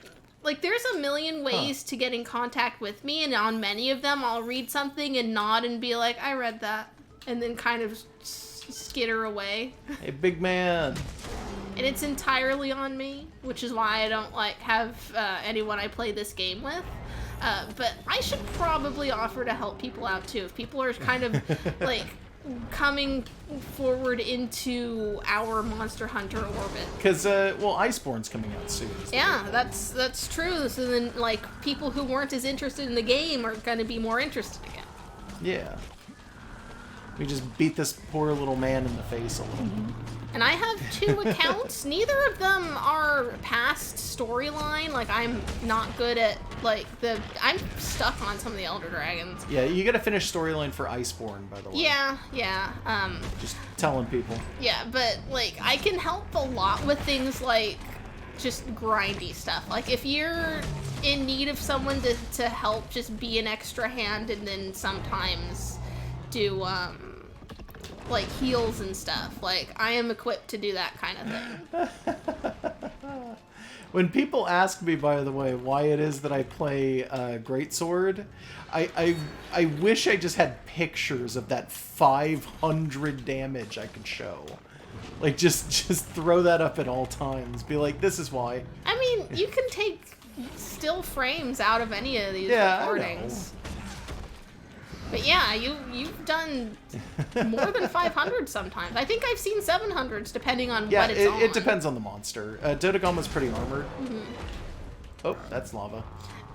Like, there's a million ways to get in contact with me, and on many of them, I'll read something and nod and be like, I read that, and then kind of skitter away. Hey, big man. And it's entirely on me, which is why I don't, like, have anyone I play this game with. But I should probably offer to help people out, too. If people are kind of, like... coming forward into our Monster Hunter orbit. Because, Iceborne's coming out soon. Yeah, that's true. So then, like, people who weren't as interested in the game are going to be more interested again. Yeah. We just beat this poor little man in the face a little. And I have 2 accounts. Neither of them are past storyline. Like, I'm not good at, like, I'm stuck on some of the Elder Dragons. Yeah, you gotta finish storyline for Iceborne, by the way. Yeah. Just telling people. Yeah, but, like, I can help a lot with things like just grindy stuff. Like, if you're in need of someone to help just be an extra hand and then sometimes do, like, heals and stuff. Like, I am equipped to do that kind of thing. When people ask me, by the way, why it is that I play Greatsword, I wish I just had pictures of that 500 damage I could show. Like, just throw that up at all times. Be like, this is why. I mean, you can take still frames out of any of these recordings. But yeah, you've done more than 500 sometimes. I think I've seen 700s, depending on what it's on. It depends on the monster. Dodogama's pretty armored. Oh, that's lava.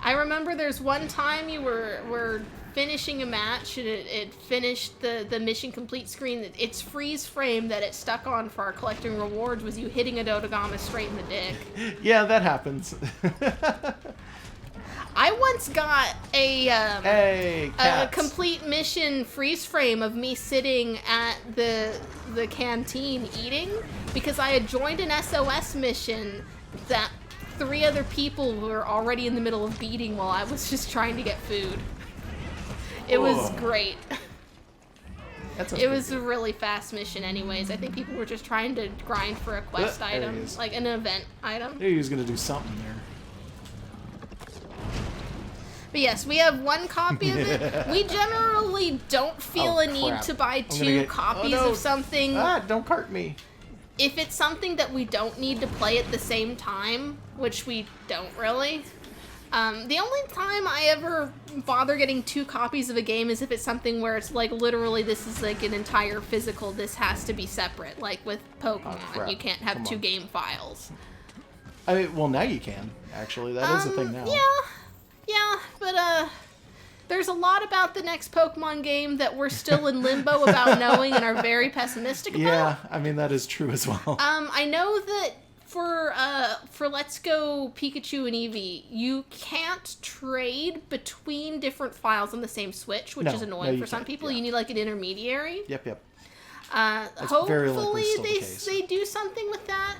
I remember there's one time you were finishing a match, and it finished the mission complete screen. Its freeze frame that it stuck on for our collecting rewards was you hitting a Dodogama straight in the dick. Yeah, that happens. I once got a complete mission freeze frame of me sitting at the canteen eating because I had joined an SOS mission that 3 other people were already in the middle of beating while I was just trying to get food. It was great. It was a really fast mission anyways. I think people were just trying to grind for a quest item, like an event item. He was going to do something there. But yes, we have 1 copy of it. We generally don't feel a need to buy 2 copies of something. Don't cart me. If it's something that we don't need to play at the same time, which we don't really. The only time I ever bother getting 2 copies of a game is if it's something where it's like literally this is like an entire physical, this has to be separate. Like with Pokemon, you can't have 2 game files. I mean, well, now you can, actually. That is a thing now. Yeah, but there's a lot about the next Pokemon game that we're still in limbo about knowing and are very pessimistic about. Yeah, I mean, that is true as well. I know that for Let's Go Pikachu and Eevee, you can't trade between different files on the same Switch, which is annoying for some people. Yeah. You need like an intermediary. Yep. Hopefully they do something with that.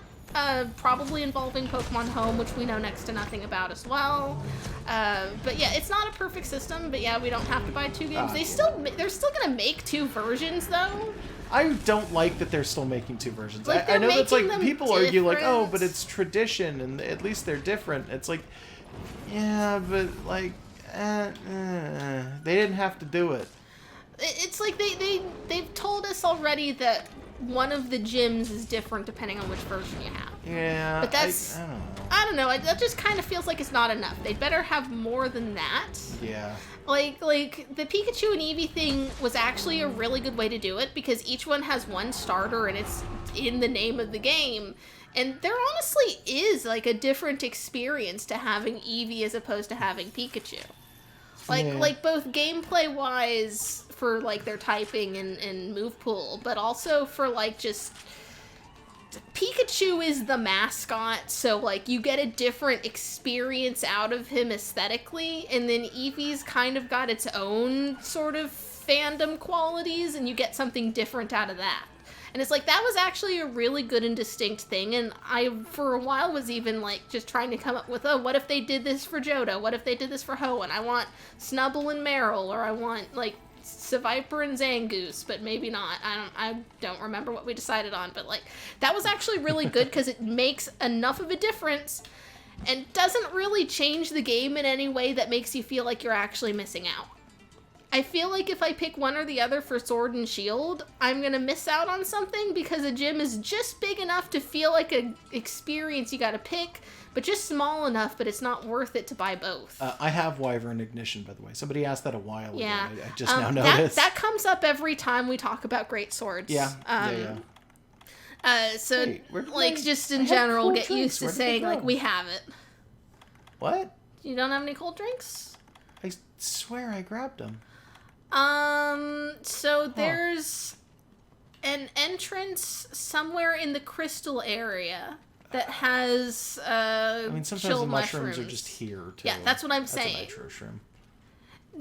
Probably involving Pokemon Home, which we know next to nothing about as well. But yeah, it's not a perfect system, but yeah, we don't have to buy 2 games. They're still gonna make 2 versions though. I don't like that they're still making 2 versions. Like, I know that's like people different. argue like, oh, but it's tradition and at least they're different. It's like, yeah, but like, they didn't have to do it. It's like they've told us already that one of the gyms is different depending on which version you have. Yeah, but that's I don't know. That just kind of feels like it's not enough. They better have more than that. Yeah. Like the Pikachu and Eevee thing was actually a really good way to do it because each one has 1 starter and it's in the name of the game. And there honestly is like a different experience to having Eevee as opposed to having Pikachu. Like both gameplay wise for like their typing and move pool, but also for like just Pikachu is the mascot, so like you get a different experience out of him aesthetically, and then Eevee's kind of got its own sort of fandom qualities, and you get something different out of that. And it's like, that was actually a really good and distinct thing, and I, for a while, was even, like, just trying to come up with, oh, what if they did this for Johto? What if they did this for Hoenn? I want Snubbull and Meryl, or I want, like, Seviper and Zangoose, but maybe not. I don't remember what we decided on, but like that was actually really good because it makes enough of a difference and doesn't really change the game in any way that makes you feel like you're actually missing out. I feel like if I pick one or the other for Sword and Shield, I'm gonna miss out on something because a gym is just big enough to feel like an experience you gotta pick, but just small enough, but it's not worth it to buy both. I have Wyvern Ignition, by the way. Somebody asked that a while ago. Yeah. I just now noticed. That comes up every time we talk about great swords. Yeah. So, Hey, like, just in general, cold get drinks. used to Where did they saying, go? like, we have it. What? You don't have any cold drinks? I swear I grabbed them. So there's an entrance somewhere in the crystal area that has, I mean, sometimes chill the mushrooms are just here, too. Yeah, that's what I'm That's saying. a nitro shroom.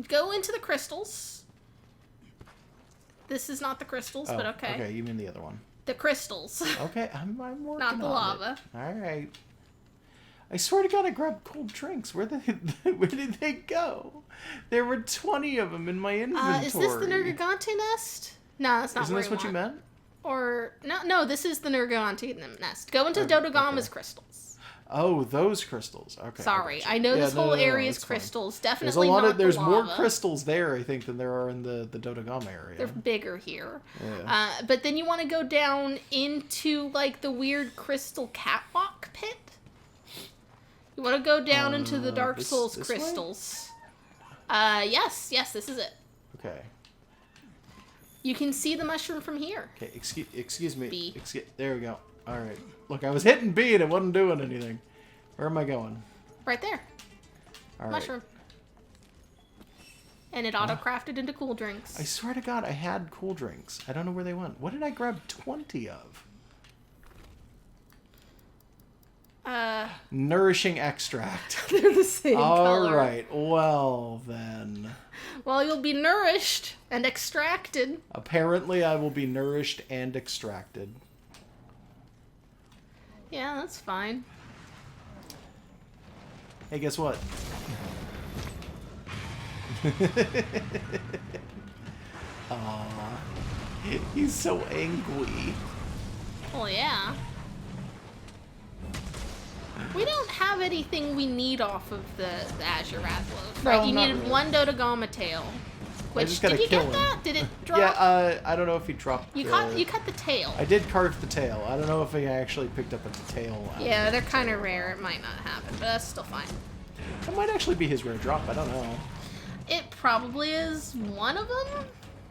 Go into the crystals. This is not the crystals, but okay. Okay, you mean the other one. The crystals. Okay, I'm working Not the on lava. It. All right. I swear to God, I grabbed cold drinks. Where did they go? There were 20 of them in my inventory. Is this the Nergigante nest? No, that's not Isn't where this we what you want. meant? Or, no, this is the Nergigante nest. Go into Dodogama's crystals. Oh, those crystals. Okay. Sorry, I know this whole area is crystals. Definitely There's not the more lava. crystals there, I think, than there are in the Dodogama area. They're bigger here. Yeah. But then you want to go down into, like, the weird crystal catwalk pit. You want to go down into the Dark Souls this crystals. Yes, this is it. Okay. You can see the mushroom from here. Okay, excuse me. B. There we go. All right. Look, I was hitting B and it wasn't doing anything. Where am I going? Right there. All right. Mushroom. And it auto-crafted into cool drinks. I swear to God, I had cool drinks. I don't know where they went. What did I grab 20 of? Nourishing extract. They're the same color. All right. Well, then. Well, you'll be nourished and extracted. Apparently, I will be nourished and extracted. Yeah, that's fine. Hey, guess what? Aw. He's so angry. Well, yeah. We don't have anything we need off of the Azure Rathloaf, right? No, You not needed really. one Dodogama tail. Which, just gotta did you kill get him. that? Did it drop? Yeah, I don't know if he dropped You cut the tail. I did carve the tail. I don't know if he actually picked up a tail. Yeah, they're kind of rare. It might not happen, but that's still fine. That might actually be his rare drop. I don't know. It probably is one of them.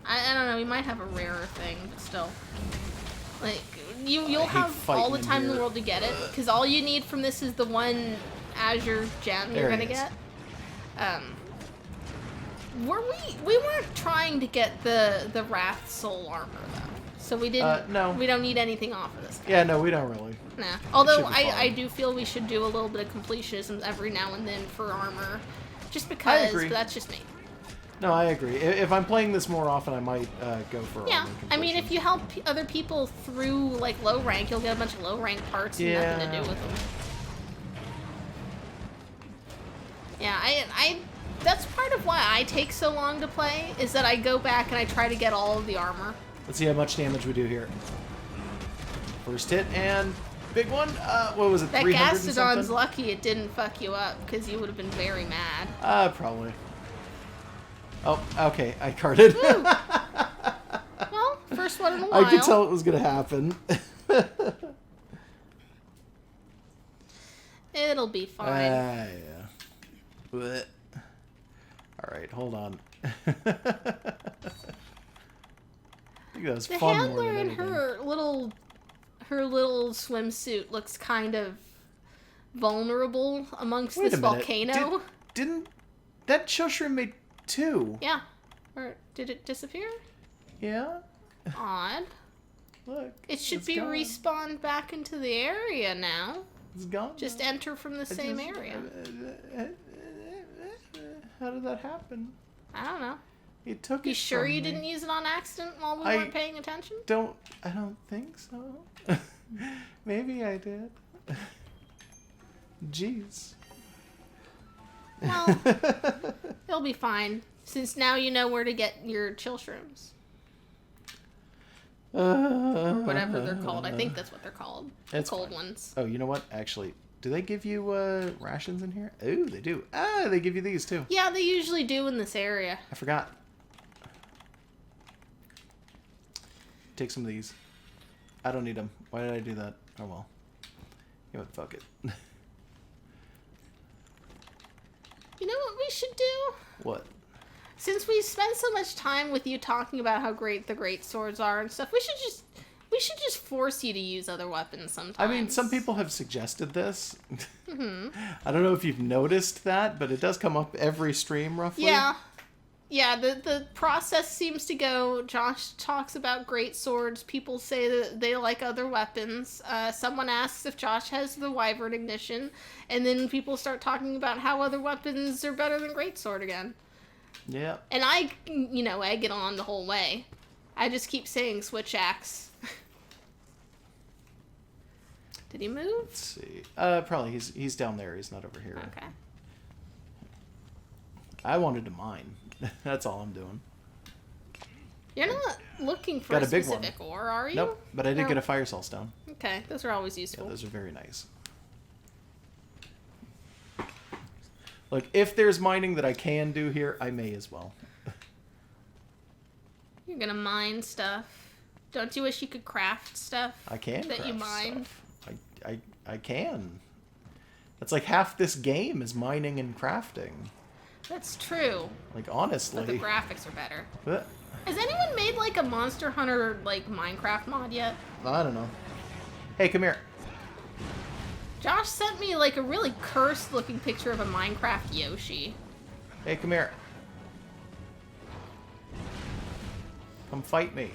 I don't know. We might have a rarer thing, but still. Like, you'll have all the time in the world to get it, because all you need from this is the one Azure gem you're gonna get. We weren't trying to get the Wrath Soul armor though, so we didn't. No. We don't need anything off of this guy. Yeah, no, we don't really. Nah. Although should be fine. I do feel we should do a little bit of completionism every now and then for armor, just because. agree. But that's just me. No, I agree. If I'm playing this more often, I might go for Yeah, armor I mean, completion. if you help other people through, like, low rank, you'll get a bunch of low rank parts and nothing to do with them. Yeah, I that's part of why I take so long to play, is that I go back and I try to get all of the armor. Let's see how much damage we do here. First hit and big one. What was it? That 300 and Gastodon's something? lucky it didn't fuck you up, because you would have been very mad. Probably. Oh, okay. I carded. Well, first one in a while. I could tell it was gonna happen. It'll be fine. Yeah. Blech. All right, hold on. I think that was The fun more handler than in anything. her little swimsuit looks kind of vulnerable amongst Wait this a minute. volcano. Didn't that Shoshrim made 2? Yeah. Or did it disappear? Yeah. Odd. Look. It should it's be gone. respawned back into the area now. It's gone. Just now. enter from the same Just- area. How did that happen? I don't know. You took You it sure from you me. didn't use it on accident while we I- weren't paying attention? I don't think so. Maybe I did. Jeez. Well, it'll be fine. Since now you know where to get your chill shrooms. Or whatever they're called. I think that's what they're called. The cold ones. Oh, you know what? Actually, do they give you rations in here? Oh, they do. Ah, they give you these too. Yeah, they usually do in this area. I forgot. Take some of these. I don't need them. Why did I do that? Oh well. You know what? Fuck it. You know what we should do? What? Since we spent so much time with you talking about how great the great swords are and stuff, we should just force you to use other weapons sometimes. I mean, some people have suggested this. Mm-hmm. I don't know if you've noticed that, but it does come up every stream, roughly. Yeah. Yeah, the process seems to go, Josh talks about great swords, people say that they like other weapons, someone asks if Josh has the Wyvern Ignition, and then people start talking about how other weapons are better than greatsword again. Yeah. And I egg it on the whole way. I just keep saying switch axe. Did he move? Let's see. Probably he's down there. He's not over here. Okay. I wanted to mine. That's all I'm doing. You're not looking for Got a a big specific one. ore, are you? Nope, but I did No. get a fire soul stone. Okay, those are always useful. Yeah, those are very nice. Look, if there's mining that I can do here, I may as well. You're gonna mine stuff. Don't you wish you could craft stuff? I can that craft you mine. stuff. I can. That's like half this game is mining and crafting. That's true. Like honestly. But the graphics are better. But, Has anyone made like a Monster Hunter like Minecraft mod yet? I don't know. Hey, come here. Josh sent me like a really cursed looking picture of a Minecraft Yoshi. Hey, come here. Come fight me.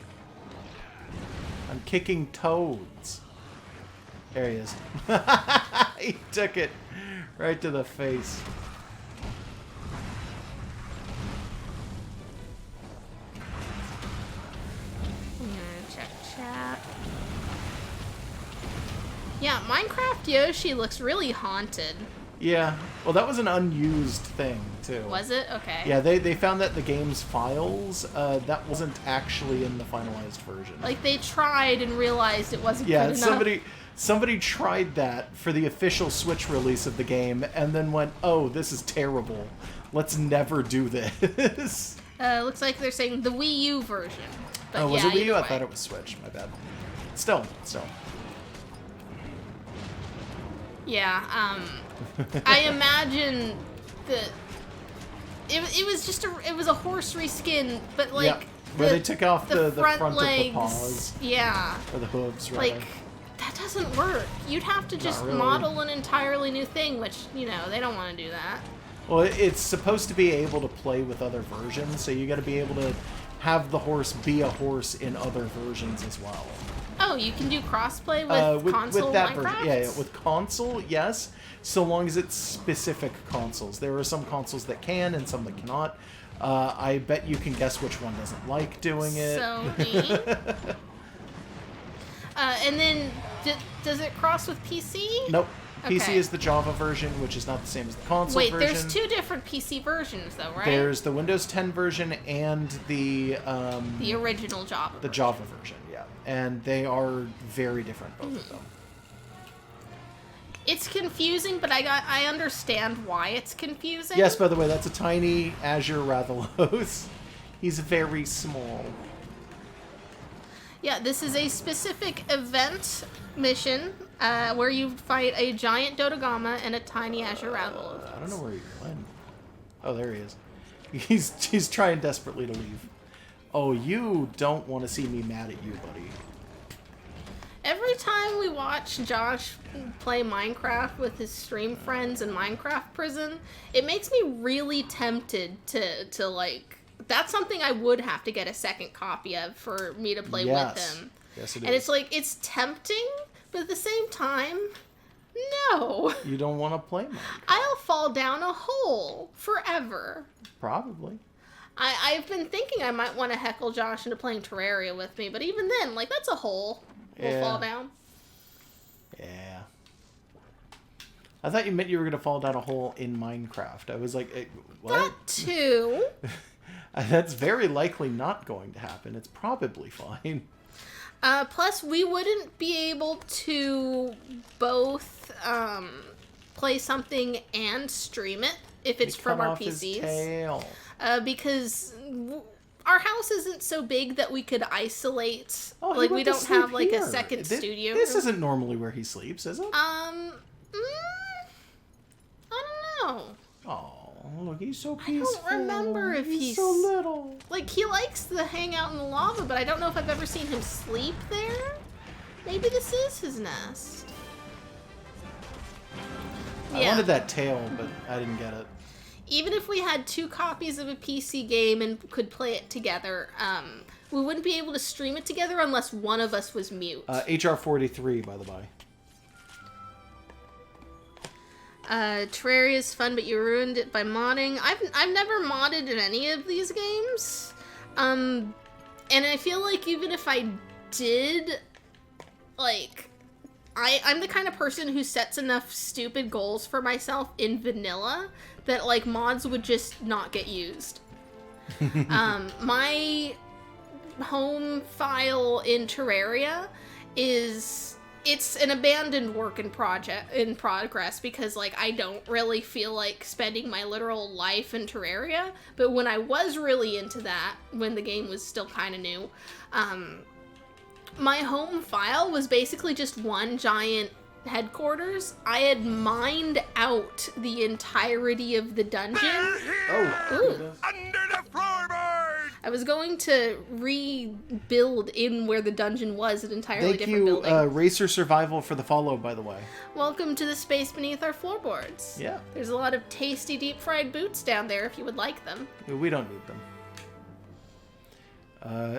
I'm kicking toads. There he is. He took it right to the face. I'm gonna check chat. Yeah, Minecraft Yoshi looks really haunted. Yeah. Well, that was an unused thing, too. Was it? Okay. Yeah, they found that in the game's files, that wasn't actually in the finalized version. Like they tried and realized it wasn't Yeah, good enough. somebody tried that for the official Switch release of the game and then went, "Oh, this is terrible. Let's never do this." Looks like they're saying the Wii U version. But Oh, was yeah, it Wii U? either I way. thought it was Switch. My bad. Still. Yeah, I imagine that it was just a horse reskin, but like Yeah, where they took off the front legs, of the paws. Yeah. Or the hooves, rather. Like, that doesn't work. You'd have to just really. model an entirely new thing, which, they don't want to do that. Well, it's supposed to be able to play with other versions, so you got to be able to have the horse be a horse in other versions as well. Oh, you can do crossplay with console with that Minecraft? version. Yeah, with console, yes, so long as it's specific consoles. There are some consoles that can and some that cannot. I bet you can guess which one doesn't like doing it. Sony. And then, does it cross with PC? Nope. PC Okay. is the Java version, which is not the same as the console Wait, version. there's two different PC versions, though, right? There's the Windows 10 version and the original Java. the Java version, yeah. And they are very different, both of them. It's confusing, but I understand why it's confusing. Yes, by the way, that's a tiny Azure Rathalos. He's very small. Yeah, this is a specific event mission where you fight a giant Dodogama and a tiny Azure Rathalos. I don't know where he went. Oh, there he is. He's trying desperately to leave. Oh, you don't want to see me mad at you, buddy. Every time we watch Josh play Minecraft with his stream friends in Minecraft Prison, it makes me really tempted to like... That's something I would have to get a second copy of for me to play with him. Yes, it And is. it's like, it's tempting, but at the same time, no. You don't want to play Minecraft. I'll fall down a hole forever. Probably. I've been thinking I might want to heckle Josh into playing Terraria with me, but even then, like, that's a hole. We'll Yeah. fall down. Yeah. I thought you meant you were gonna fall down a hole in Minecraft. I was like, what? That too. That's very likely not going to happen. It's probably fine. Plus, we wouldn't be able to both play something and stream it if it's from our PCs. His tail. Because our house isn't so big that we could isolate. Oh, like, we don't have like here. a second studio. This isn't normally where he sleeps, is it? I don't know. Oh, look, he's so peaceful. I don't remember if he's so little. Like, he likes to hang out in the lava, but I don't know if I've ever seen him sleep there. Maybe this is his nest. I wanted that tail, but I didn't get it. Even if we had 2 copies of a PC game and could play it together, we wouldn't be able to stream it together unless one of us was mute. HR 43, by the by. Terraria is fun, but you ruined it by modding. I've never modded in any of these games. And I feel like even if I did, like, I'm the kind of person who sets enough stupid goals for myself in vanilla that, like, mods would just not get used. My home file in Terraria it's an abandoned work in progress because, like, I don't really feel like spending my literal life in Terraria. But when I was really into that, when the game was still kind of new, my home file was basically just one giant headquarters. I had mined out the entirety of the dungeon. Oh, under the floorboard! I was going to rebuild in where the dungeon was an entirely different building. Thank you, Racer Survival, for the follow, by the way. Welcome to the space beneath our floorboards. Yeah. There's a lot of tasty deep-fried boots down there if you would like them. We don't need them.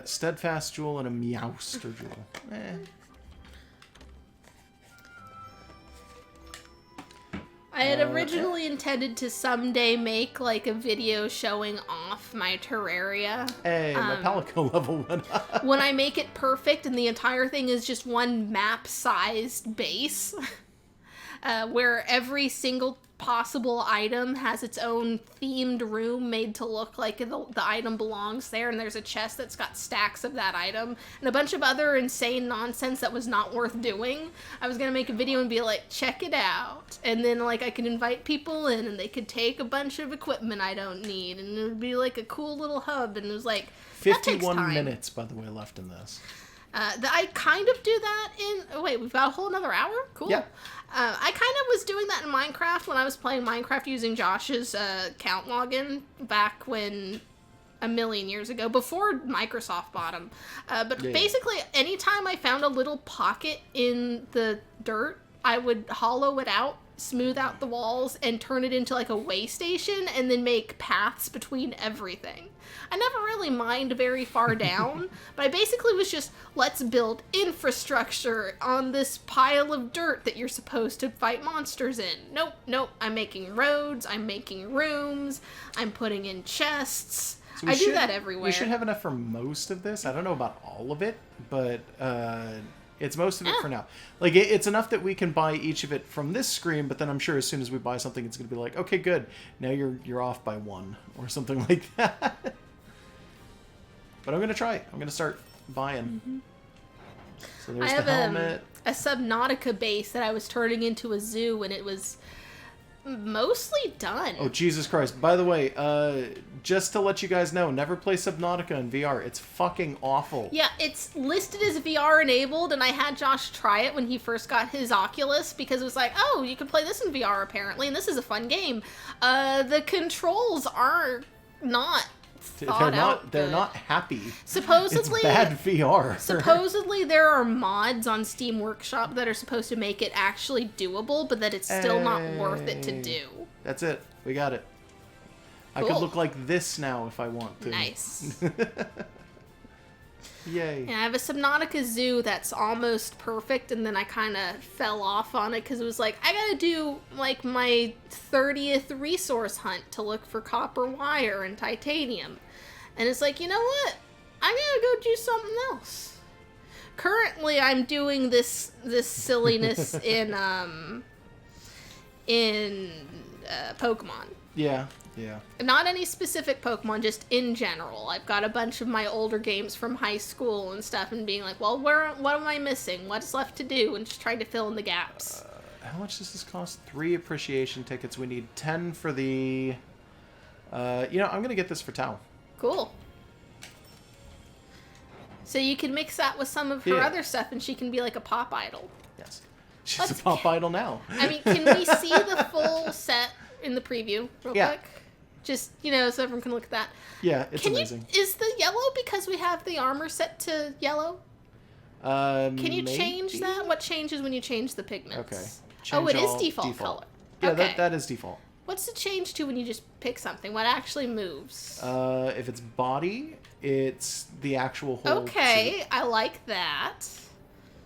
Steadfast Jewel and a Meowster Jewel. I had originally intended to someday make, like, a video showing off my Terraria. Hey, my Palico level went up. When I make it perfect and the entire thing is just one map-sized base, where every single possible item has its own themed room made to look like the item belongs there, and there's a chest that's got stacks of that item, and a bunch of other insane nonsense that was not worth doing. I was gonna make a video and be like, check it out, and then, like, I could invite people in, and they could take a bunch of equipment I don't need, and it would be, like, a cool little hub, and it was like, 51 minutes, by the way, left in this. I kind of do that in... Oh, wait, we've got a whole another hour? Cool. Yeah. I kind of was doing that in Minecraft when I was playing Minecraft using Josh's account login back when... a million years ago, before Microsoft bought them. Basically, anytime I found a little pocket in the dirt, I would hollow it out, smooth out the walls, and turn it into, like, a way station, and then make paths between everything. I never really mined very far down, but I basically was just, let's build infrastructure on this pile of dirt that you're supposed to fight monsters in. Nope, I'm making roads, I'm making rooms, I'm putting in chests. So I do that everywhere. We should have enough for most of this. I don't know about all of it, but it's most of it for now. Like, it's enough that we can buy each of it from this screen, but then I'm sure as soon as we buy something, it's going to be like, okay, good. Now you're off by 1 or something like that. But I'm going to try it. I'm going to start buying. Mm-hmm. So there's the helmet. A Subnautica base that I was turning into a zoo, and it was mostly done. Oh, Jesus Christ. By the way, just to let you guys know, never play Subnautica in VR. It's fucking awful. Yeah, it's listed as VR enabled, and I had Josh try it when he first got his Oculus, because it was like, oh, you can play this in VR apparently, and this is a fun game. The controls are not They're not happy. Supposedly, it's bad VR. Supposedly there are mods on Steam Workshop that are supposed to make it actually doable, but that it's still not worth it to do. That's it. We got it. Cool. I could look like this now if I want to. Nice. Yay. Yeah, I have a Subnautica zoo that's almost perfect, and then I kind of fell off on it because it was like, I gotta do, like, my 30th resource hunt to look for copper wire and titanium. And it's like, you know what? I'm gonna go do something else. Currently, I'm doing this silliness in in Pokemon. Yeah, yeah. Not any specific Pokemon, just in general. I've got a bunch of my older games from high school and stuff, and being like, well, what am I missing? What's left to do? And just trying to fill in the gaps. How much does this cost? 3 appreciation tickets. We need 10 for the... I'm going to get this for Tao. Cool. So you can mix that with some of her other stuff, and she can be like a pop idol. Yes. She's a pop idol now. I mean, can we see the full set in the preview real quick? Just, so everyone can look at that. Yeah, it's amazing. Is the yellow because we have the armor set to yellow? Can you change that? What changes when you change the pigments? Okay. It is default color. Yeah, okay. that is default. What's it change to when you just pick something? What actually moves? If it's body, it's the actual whole Okay, suit. I like that.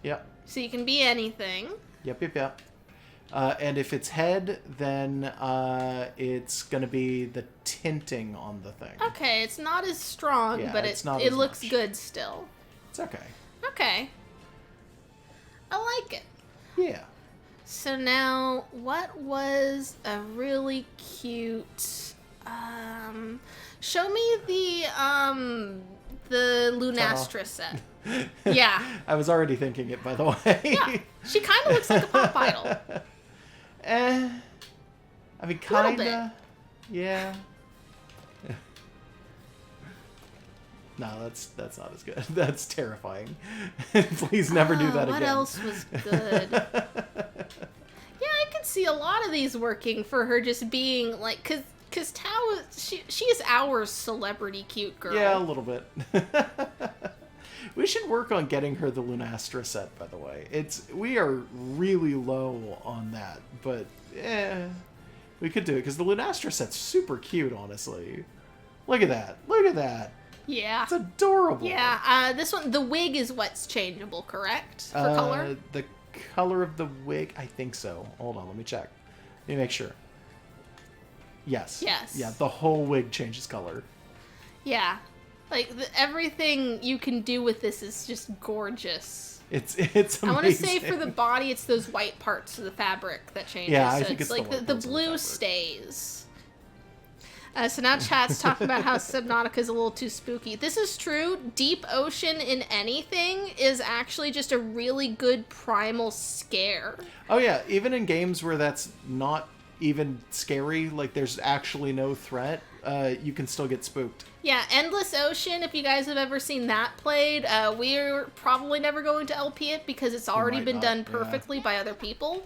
Yep. So you can be anything. Yep. And if it's head, then it's going to be the tinting on the thing. Okay, it's not as strong, but it looks good still. It's okay. Okay. I like it. Yeah. So now, what was a really cute... show me the Lunastra set. Yeah. I was already thinking it, by the way. Yeah. She kind of looks like a pop idol. I mean, kinda. Yeah. No, that's not as good. That's terrifying. Please never do that again. What else was good? Yeah, I could see a lot of these working for her just being like, cause Tao, she is our celebrity cute girl. Yeah, a little bit. We should work on getting her the Lunastra set, by the way. We are really low on that, but we could do it because the Lunastra set's super cute, honestly. Look at that. Yeah. It's adorable. Yeah. This one, the wig is what's changeable, correct? For color? The color of the wig, I think so. Hold on, let me check. Let me make sure. Yes. Yeah, the whole wig changes color. Yeah. Like, everything you can do with this is just gorgeous. It's amazing. I want to say for the body, it's those white parts of the fabric that changes. Yeah, I so think it's it's like the the blue stays. So now chat's talking about how Subnautica is a little too spooky. This is true. Deep ocean in anything is actually just a really good primal scare. Oh yeah, even in games where that's not even scary, like there's actually no threat, you can still get spooked. Yeah, Endless Ocean, if you guys have ever seen that played, we're probably never going to LP it because it's already been done perfectly by other people.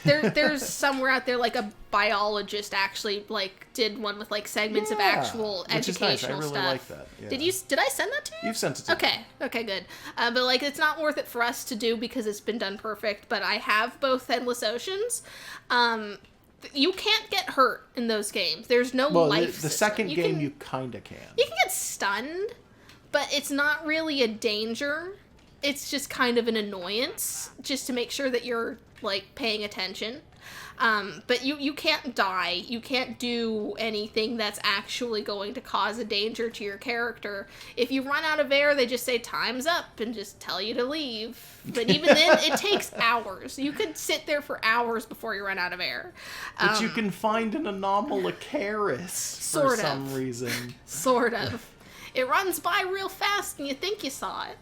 There's somewhere out there, like a biologist actually like did one with like segments of actual educational nice. I really stuff. like that. Yeah. Did I send that to you? You've sent it to me. Okay, good. But like it's not worth it for us to do because it's been done perfect. But I have both Endless Oceans. You can't get hurt in those games. There's no life. The second game you kinda can. You can get stunned, but it's not really a danger. It's just kind of an annoyance, just to make sure that you're like paying attention. But you can't die. You can't do anything that's actually going to cause a danger to your character. If you run out of air, they just say time's up and just tell you to leave. But even then, it takes hours. You could sit there for hours before you run out of air. But you can find an Anomalocaris for some reason. Sort of. It runs by real fast and you think you saw it.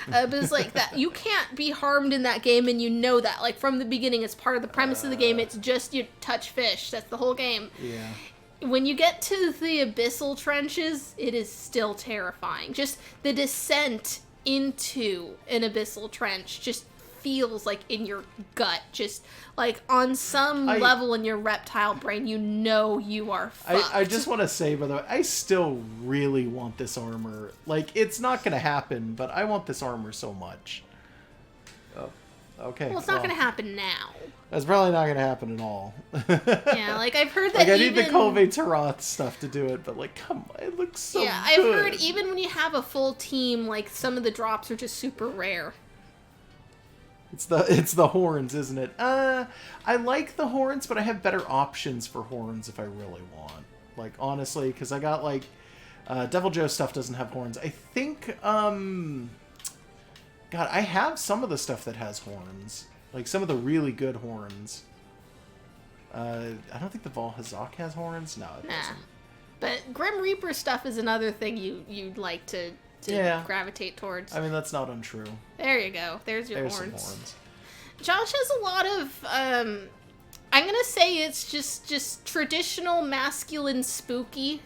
But it's like that. You can't be harmed in that game, and you know that. Like, from the beginning, it's part of the premise of the game. It's just you touch fish. That's the whole game. Yeah. When you get to the abyssal trenches, it is still terrifying. Just the descent into an abyssal trench just feels like in your gut. Just like on some level in your reptile brain, you know you are fucked. I just want to say, by the way, I still really want this armor. Like, it's not going to happen, but I want this armor so much. Oh, okay. Well, it's not going to happen now. That's probably not going to happen at all. Yeah, like, I've heard that I need the Kove Taroth stuff to do it, but, like, come on, it looks so good. Yeah, I've heard even when you have a full team, like, some of the drops are just super rare. It's the horns, isn't it? I like the horns, but I have better options for horns if I really want. Like, honestly, because I got, like, Devil Joe stuff doesn't have horns. I think, God, I have some of the stuff that has horns. Like, some of the really good horns. I don't think the Valhazak has horns. No, it doesn't. But Grim Reaper stuff is another thing you'd like to gravitate towards. I mean, that's not untrue. There you go. There's horns. Some horns. Josh has a lot of, I'm gonna say it's just traditional masculine spooky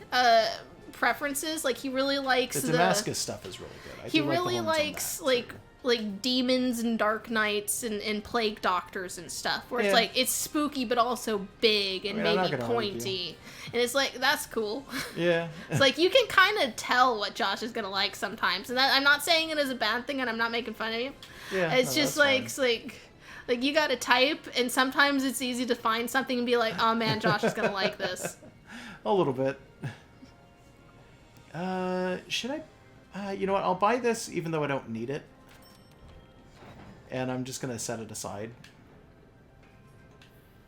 preferences. Like, he really likes the Damascus stuff is really good. He really likes, like demons and dark knights and plague doctors and stuff, where it's like, it's spooky but also big and maybe pointy. And it's like, that's cool. Yeah. It's like, you can kind of tell what Josh is gonna like sometimes. And I'm not saying it as a bad thing, and I'm not making fun of you. Yeah. It's just like, it's like you gotta type, and sometimes it's easy to find something and be like, oh man, Josh is gonna like this. A little bit. Should I? You know what? I'll buy this even though I don't need it. And I'm just going to set it aside.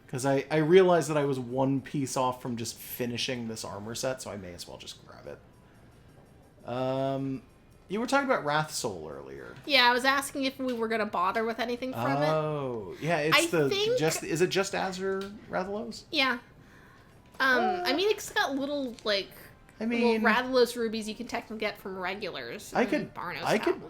Because I realized that I was one piece off from just finishing this armor set, so I may as well just grab it. You were talking about Wrath Soul earlier. Yeah, I was asking if we were going to bother with anything from it. Oh, yeah, it's is it just Azure Rathalos? Yeah. I mean, it's got little, little Rathalos rubies you can technically get from regulars. I could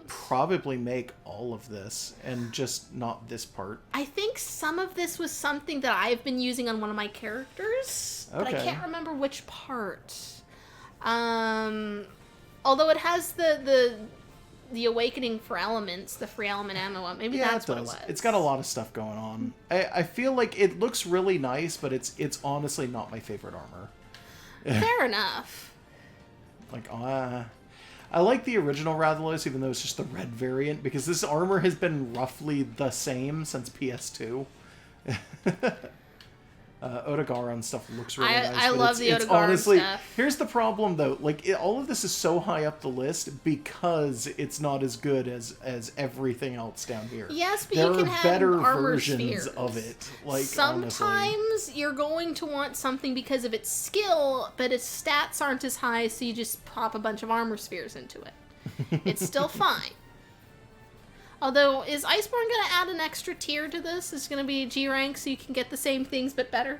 probably make all of this and just not this part. I think some of this was something that I've been using on one of my characters, but I can't remember which part. Although it has the awakening for elements, the free element ammo. Maybe that's what it was. It's got a lot of stuff going on. I feel like it looks really nice, but it's honestly not my favorite armor. Fair enough. I like the original Rathalos, even though it's just the red variant, because this armor has been roughly the same since PS2. Dodogama stuff looks really nice. I love the Dodogama stuff. Here's the problem, though. All of this is so high up the list because it's not as good as everything else down here. Yes, but there you can are have better armor versions spheres. of it. Sometimes honestly. You're going to want something because of its skill, but its stats aren't as high, so you just pop a bunch of armor spheres into it. It's still fine. Although, is Iceborne going to add an extra tier to this? It's going to be G rank so you can get the same things but better?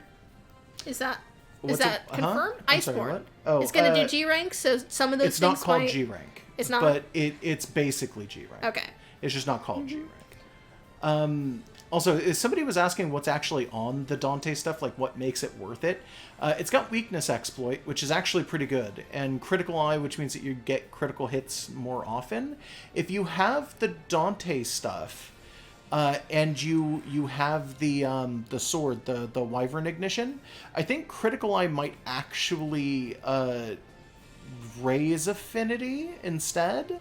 Is that confirmed? I'm Iceborne. sorry, what? Oh, it's going to do G rank, so some of those it's things not called G rank. It's not? But it's basically G rank. Okay. It's just not called G rank. Also, somebody was asking what's actually on the Dante stuff, like what makes it worth it. It's got weakness exploit, which is actually pretty good, and critical eye, which means that you get critical hits more often. If you have the Dante stuff, and you have the sword, the Wyvern Ignition, I think critical eye might actually raise affinity instead.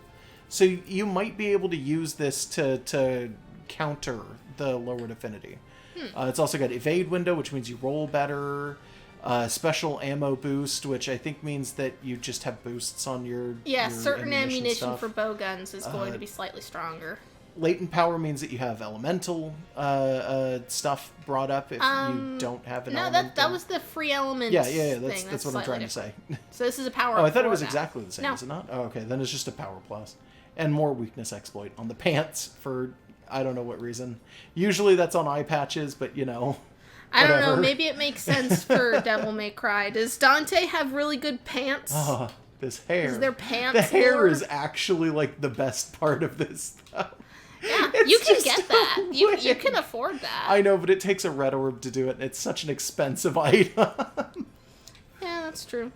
So you might be able to use this to counter the lowered affinity. It's also got evade window, which means you roll better. Special ammo boost, which I think means that you just have boosts on your certain ammunition stuff. for bow guns is going to be slightly stronger. Latent power means that you have elemental stuff brought up if you don't have an element. No, that was the free element thing. That's what I'm trying to say. So this is a power I thought it was exactly the same, No. is it not? Oh, okay, then it's just a power plus. And more weakness exploit on the pants for I don't know what reason. Usually that's on eye patches, but I don't know, maybe it makes sense for Devil May Cry. Does Dante have really good pants? Oh, this hair. Is there pants? The hair lore? is actually the best part of this stuff. Yeah, you can get that. You can afford that. I know, but it takes a red orb to do it, and it's such an expensive item. Yeah, that's true.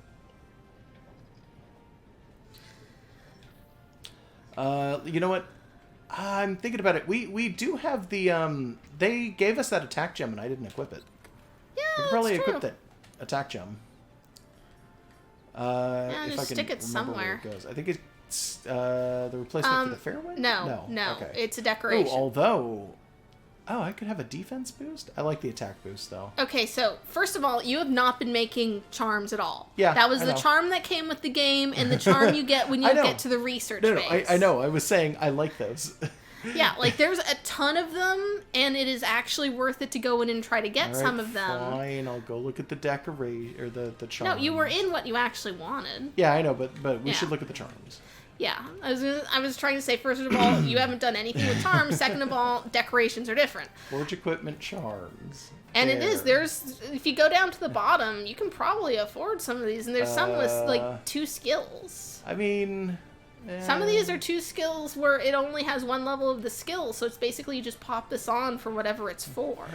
You know what? I'm thinking about it. We do have the they gave us that attack gem and I didn't equip it. Yeah, I could probably equip that attack gem. If just I can stick it remember somewhere. where it goes. I think it's the replacement for the Fairwind? No. Okay. It's a decoration. I could have a defense boost? I like the attack boost, though. Okay, so, first of all, you have not been making charms at all. Yeah, that was I the know. charm that came with the game, and the charm you get when you get to the research base. I know. I was saying I like those. Yeah, there's a ton of them, and it is actually worth it to go in and try to get some of them. Fine, I'll go look at the decoration, or the charms. No, you were in what you actually wanted. Yeah, I know, but we should look at the charms. Yeah, I was trying to say, first of all, you haven't done anything with charms. Second of all, decorations are different. Forge equipment charms. And it is. There's, if you go down to the bottom, you can probably afford some of these, and there's some with like 2 skills. I mean, some of these are 2 skills where it only has 1 level of the skill, so it's basically you just pop this on for whatever it's for.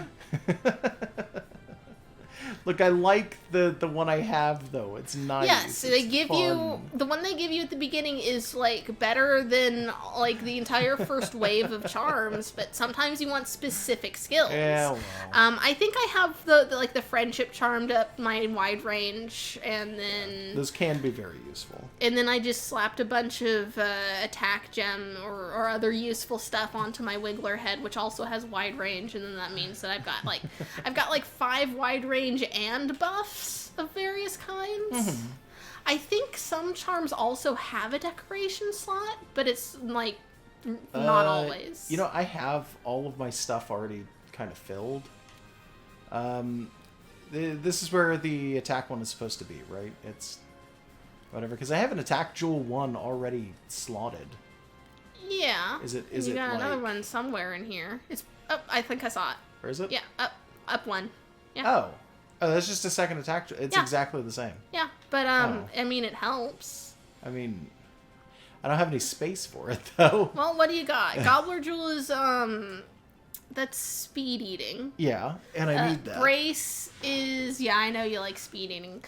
Look, I like the one I have though. It's nice. Yes, they give fun. you the one they give you at the beginning is like better than like the entire first wave of charms, but sometimes you want specific skills. Yeah, well. I think I have the friendship charm up my wide range, and then Those can be very useful. And then I just slapped a bunch of attack gem or other useful stuff onto my Wiggler head, which also has wide range, and then that means that I've got like 5 wide range and buffs of various kinds. Mm-hmm. I think some charms also have a decoration slot, but it's like not always. You know, I have all of my stuff already kind of filled. This is where the attack one is supposed to be, right? It's whatever, because I have an attack jewel 1 already slotted. Yeah. Is you it got like... another one somewhere in here. It's up. I think I saw it. Where is it? Yeah, up 1. Yeah. Oh, that's just a second attack. It's exactly the same. Yeah, but I mean, it helps. I mean, I don't have any space for it though. Well, what do you got? Gobbler Jewel is that's speed eating. Yeah, and I need that. Brace is I know you like speed eating.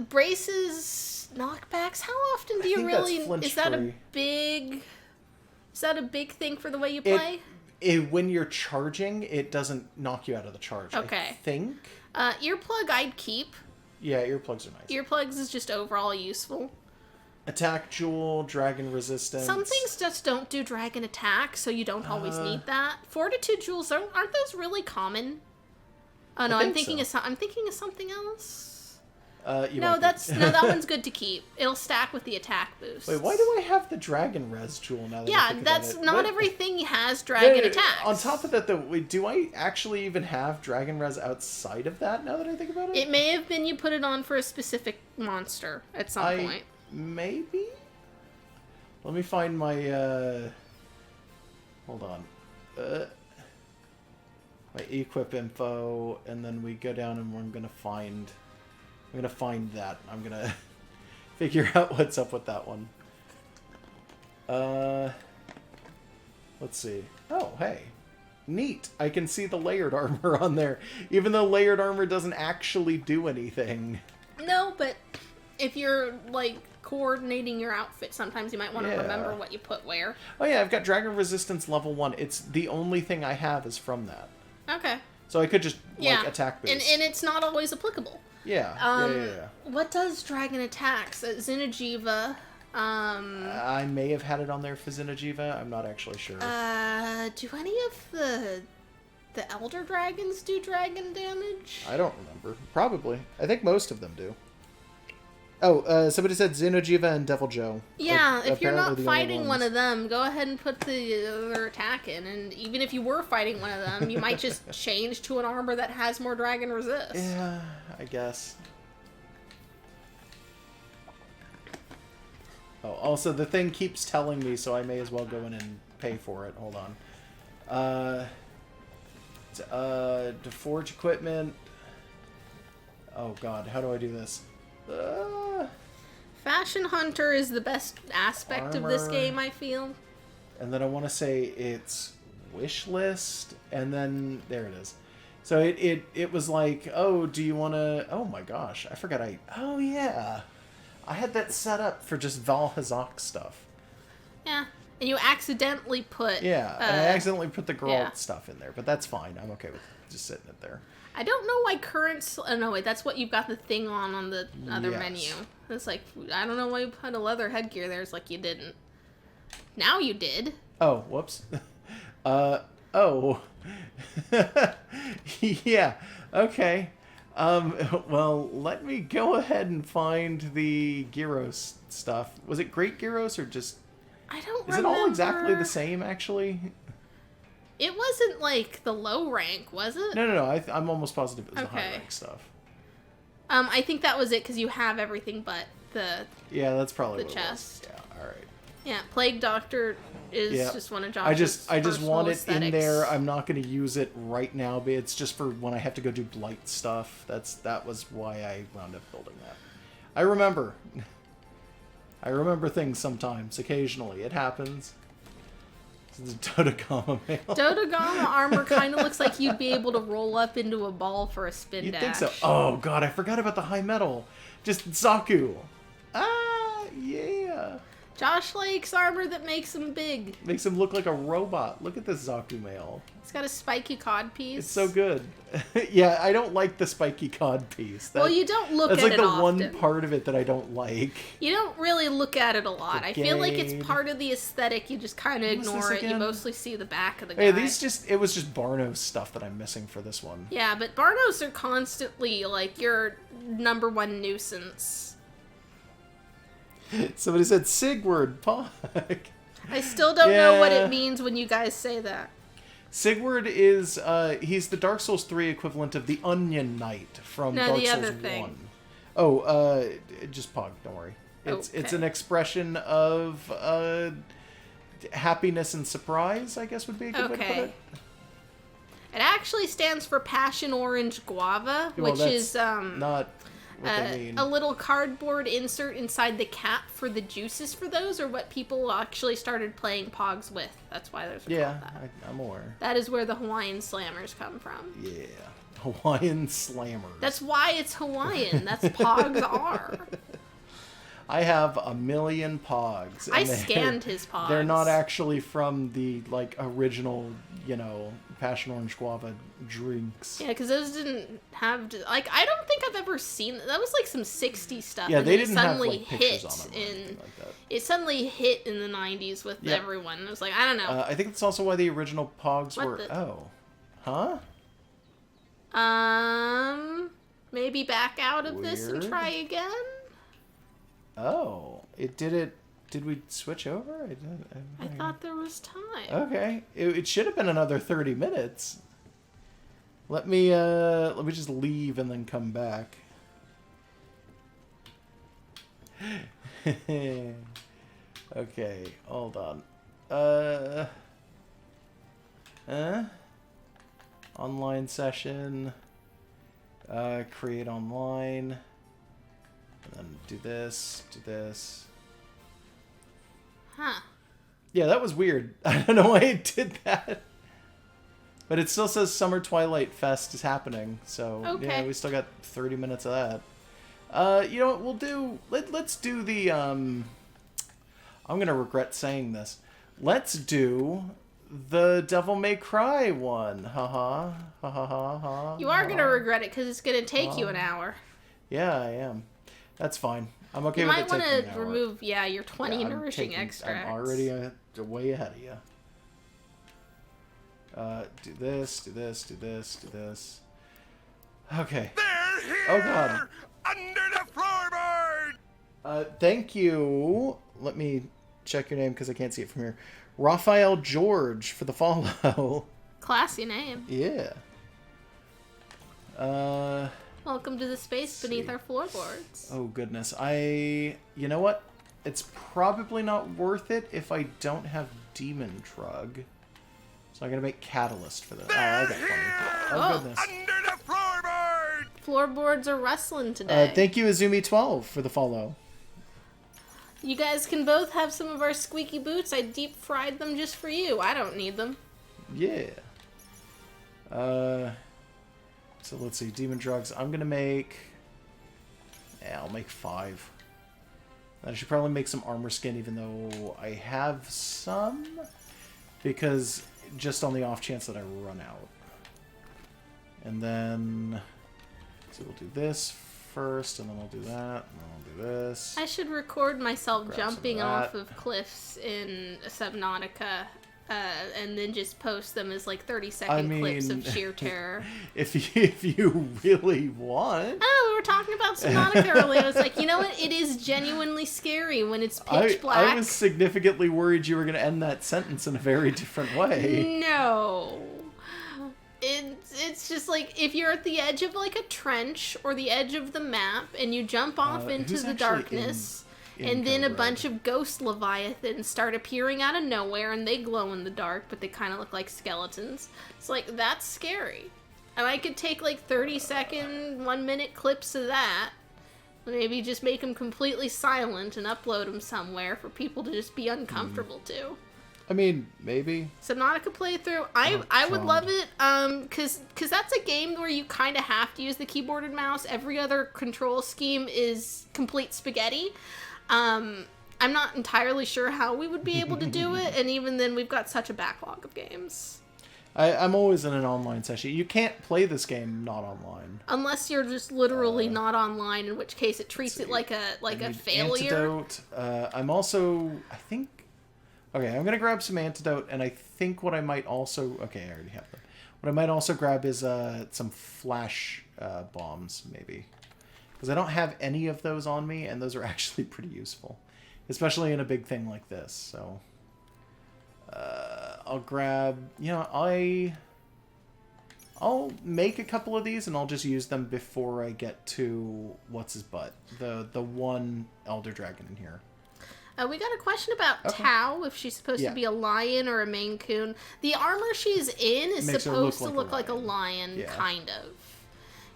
Brace is knockbacks. How often do you really? Is that a big thing for the way you play? When you're charging, it doesn't knock you out of the charge. Okay. I think. Earplug I'd keep. Yeah, earplugs are nice. Earplugs is just overall useful. Attack jewel, dragon resistance. Some things just don't do dragon attack, so you don't always need that. Fortitude jewels aren't those really common? Oh no, I'm thinking of something else. That one's good to keep. It'll stack with the attack boost. Wait, why do I have the dragon res jewel now? That's not everything has dragon attacks. On top of that, though, do I actually even have dragon res outside of that? Now that I think about it, it may have been you put it on for a specific monster at some point. Maybe. Let me find my. Hold on. My equip info, and then we go down, and I'm gonna find that. I'm gonna figure out what's up with that one. Let's see. Oh, hey. Neat. I can see the layered armor on there, even though layered armor doesn't actually do anything. No, but if you're, like, coordinating your outfit, sometimes you might want to remember what you put where. Oh, yeah, I've got Dragon Resistance level 1. It's the only thing I have is from that. Okay. So I could just, attack boost. And it's not always applicable. Yeah. What does dragon attacks? Xeno'jiiva. I may have had it on there for Xeno'jiiva. I'm not actually sure. Do any of the elder dragons do dragon damage? I don't remember. Probably. I think most of them do. Oh, somebody said Xeno'jiiva and Devil Joe. Yeah, if you're not fighting one of them, go ahead and put the other attack in. And even if you were fighting one of them, you might just change to an armor that has more dragon resist. Yeah, I guess. Oh, also the thing keeps telling me, so I may as well go in and pay for it. Hold on. To forge equipment. Oh god, how do I do this? Fashion Hunter is the best aspect of this game, I feel. And then I want to say it's wish list, and then there it is. So it was like, oh, do you want to? Oh my gosh, I forgot. Oh yeah, I had that set up for just Val Hazak stuff. Yeah, and you accidentally put. Yeah, and I accidentally put the girl stuff in there, but that's fine. I'm okay with just sitting it there. I don't know why currents... Oh, no, wait, that's what you've got the thing on the other menu. It's like, I don't know why you put a leather headgear there. It's like you didn't. Now you did. Oh, whoops. Oh. Yeah, okay. Well, let me go ahead and find the Gyros stuff. Was it Great Gyros or just... I don't remember. Is it all exactly the same, actually? It wasn't, like, the low rank, was it? No. I'm almost positive it was the high rank stuff. I think that was it, because you have everything but the Yeah, that's probably the what chest. It was. Yeah, alright. Yeah, Plague Doctor is just one of Josh's I just want it in aesthetics. there. I'm not going to use it right now, but it's just for when I have to go do blight stuff. That was why I wound up building that. I remember things sometimes. Occasionally, it happens. It's a Dodogama mail. Dodogama armor kind of looks like you'd be able to roll up into a ball for a spin You'd dash. think so. Oh god, I forgot about the high metal. Just Zaku. Yeah. Josh likes armor that makes him big. Makes him look like a robot. Look at this Zaku mail. It's got a spiky cod piece. It's so good. Yeah, I don't like the spiky cod piece. Well, you don't look at it That's like the often. one part of it that I don't like. You don't really look at it a lot. I feel like it's Brigade. part of the aesthetic. You just kind of What's ignore this it. You again? mostly see the back of the guy. Hey, it was just Barno's stuff that I'm missing for this one. Yeah, but Barnos are constantly, like, your number one nuisance. Somebody said Sigurd Pog. I still don't know what Yeah. it means when you guys say that. Sigurd is he's the Dark Souls 3 equivalent of the Onion Knight from No, Dark the Souls other 1. thing. Oh, just Pog, don't worry. It's Okay. an expression of happiness and surprise, I guess would be a good way to put Okay. it. It actually stands for Passion Orange Guava, Well, which that's is not what they mean. a little cardboard insert inside the cap for the juices for those, or what people actually started playing Pogs with. That's why there's Yeah, called that. I'm aware. That is where the Hawaiian Slammers come from. Yeah. Hawaiian Slammers. That's why it's Hawaiian. That's Pogs are. I have a million Pogs. I and scanned his Pogs. They're not actually from the, original, Passion Orange Guava drinks. Yeah, because those didn't have... I don't think I've ever seen... That was, some 60s stuff. Yeah, and they it didn't have, suddenly pictures hit on them or anything like that. It suddenly hit in the 90s with Yep. everyone. It was like, I don't know. I think that's also why the original Pogs What were... the- Oh. Huh? Maybe back out of this and Weird. try again? Oh. Did we switch over? I thought there was time. Okay. It should have been another 30 minutes. Let me just leave and then come back. Okay, hold on. Online session. Create online. And then do this, do this. Huh. Yeah, that was weird. I don't know why it did that. But it still says Summer Twilight Fest is happening, so Okay. yeah, we still got 30 minutes of that. You know what we'll do? Let's do the I'm gonna regret saying this. Let's do the Devil May Cry one. Ha ha ha ha ha ha. You are going to regret it because it's going to take you an hour. Yeah, I am. That's fine. I'm okay You with might it want taking to an hour. remove, your 20 Yeah, nourishing extracts. I'm already way ahead of you. Do this, do this, do this, do this. Okay. They're here! Oh, God. Under the floorboard! Thank you. Let me check your name because I can't see it from here. Raphael George for the follow. Classy name. Yeah. Welcome to the space beneath our floorboards. Oh, goodness. You know what? It's probably not worth it if I don't have Demon Trug. So I'm going to make Catalyst for this. Oh, I got plenty. Oh, Oh. goodness. Under the floorboard! Floorboards are rustling today. Thank you, Azumi12, for the follow. You guys can both have some of our squeaky boots. I deep fried them just for you. I don't need them. Yeah. So let's see. Demon Drugs. I'm going to make... Yeah, I'll make 5. I should probably make some armor skin, even though I have some. Because just on the off chance that I run out. And then... So we'll do this first, and then we'll do that, and then we'll do this. I should record myself Grab some of jumping that. off of cliffs in Subnautica, and then just post them as 30-second clips of sheer terror. If you really want. Oh, we were talking about Subnautica earlier. I was like, you know what? It is genuinely scary when it's pitch black. I was significantly worried you were going to end that sentence in a very different way. No. It's just if you're at the edge of a trench or the edge of the map and you jump off into who's the actually darkness And then a bunch of ghost leviathans start appearing out of nowhere, and they glow in the dark, but they kind of look like skeletons. It's like, that's scary. And I could take like 30-second, 1-minute clips of that, maybe just make them completely silent and upload them somewhere for people to just be uncomfortable to. I mean, maybe. Subnautica playthrough, I would love it, cause that's a game where you kind of have to use the keyboard and mouse. Every other control scheme is complete spaghetti. I'm not entirely sure how we would be able to do it, and even then we've got such a backlog of games. I'm always in an online session. You can't play this game not online. Unless you're just literally not online, in which case it treats it like a failure. Antidote. I'm also, I think... Okay, I'm going to grab some antidote, and I think what I might also... Okay, I already have them. What I might also grab is some flash bombs, maybe. Because I don't have any of those on me, and those are actually pretty useful. Especially in a big thing like this, so... I'll grab... You know, I'll make a couple of these, and I'll just use them before I get to... What's-his-butt? The one Elder Dragon in here. We got a question about Tao, if she's supposed to be a lion or a Maine Coon. The armor she's in is supposed to look like a lion, kind of.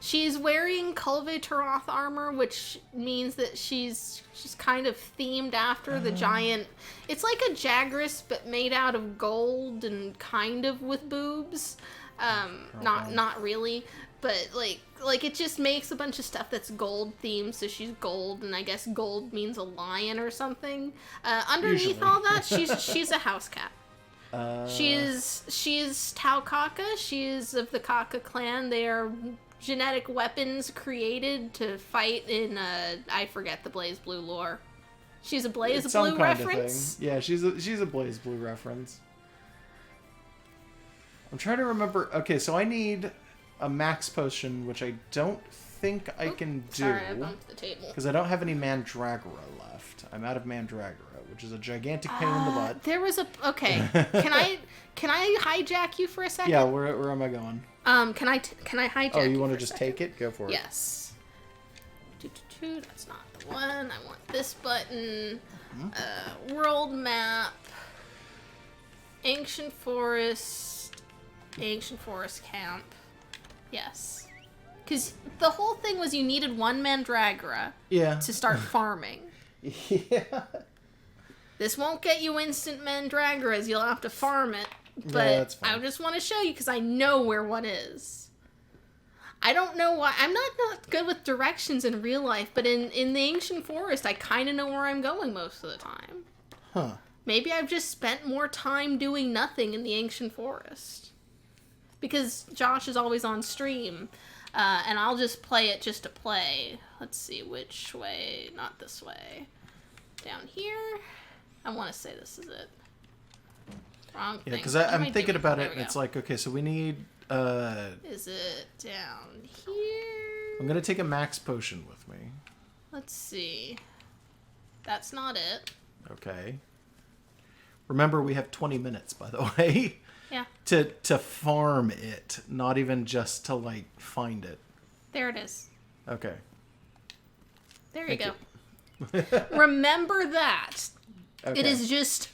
She's wearing Kulve Taroth armor, which means that she's kind of themed after the giant... It's like a Jagras, but made out of gold and kind of with boobs. Not really. But, like it just makes a bunch of stuff that's gold themed, so she's gold, and I guess gold means a lion or something. Underneath Usually. all that, she's a house cat. She's Tau Kaka. She is of the Kaka clan. They are genetic weapons created to fight in, I forget the Blaze Blue lore. She's a Blaze Blue reference? Yeah, she's a Blaze Blue reference. I'm trying to remember... Okay, so I need... a max potion, which I don't think I can do. Sorry, I bumped the table. Because I don't have any Mandragora left. I'm out of Mandragora, which is a gigantic pain in the butt. There was a... Okay. Can I hijack you for a second? Yeah, where am I going? Can I hijack you? Oh, you want to for just a second? take it? Go for it. Yes. That's not the one. I want this button. World map. Ancient Forest camp. Yes. Because the whole thing was you needed one Mandragora to start farming. Yeah. This won't get you instant Mandragoras. You'll have to farm it. But yeah, that's fine. I just want to show you because I know where one is. I don't know why. I'm not good with directions in real life, but in the Ancient Forest, I kind of know where I'm going most of the time. Huh. Maybe I've just spent more time doing nothing in the Ancient Forest. Because Josh is always on stream, and I'll just play it just to play. Let's see, which way? Not this way. Down here? I want to say this is it. Wrong thing. Yeah, because I'm thinking doing? about There it, we and it's go. like, okay, so we need... Is it down here? I'm going to take a max potion with me. Let's see. That's not it. Okay. Remember, we have 20 minutes, by the way. Yeah. To farm it, not even just to, like, find it. There it is. Okay. There you Thank go. Remember that. Okay. It is just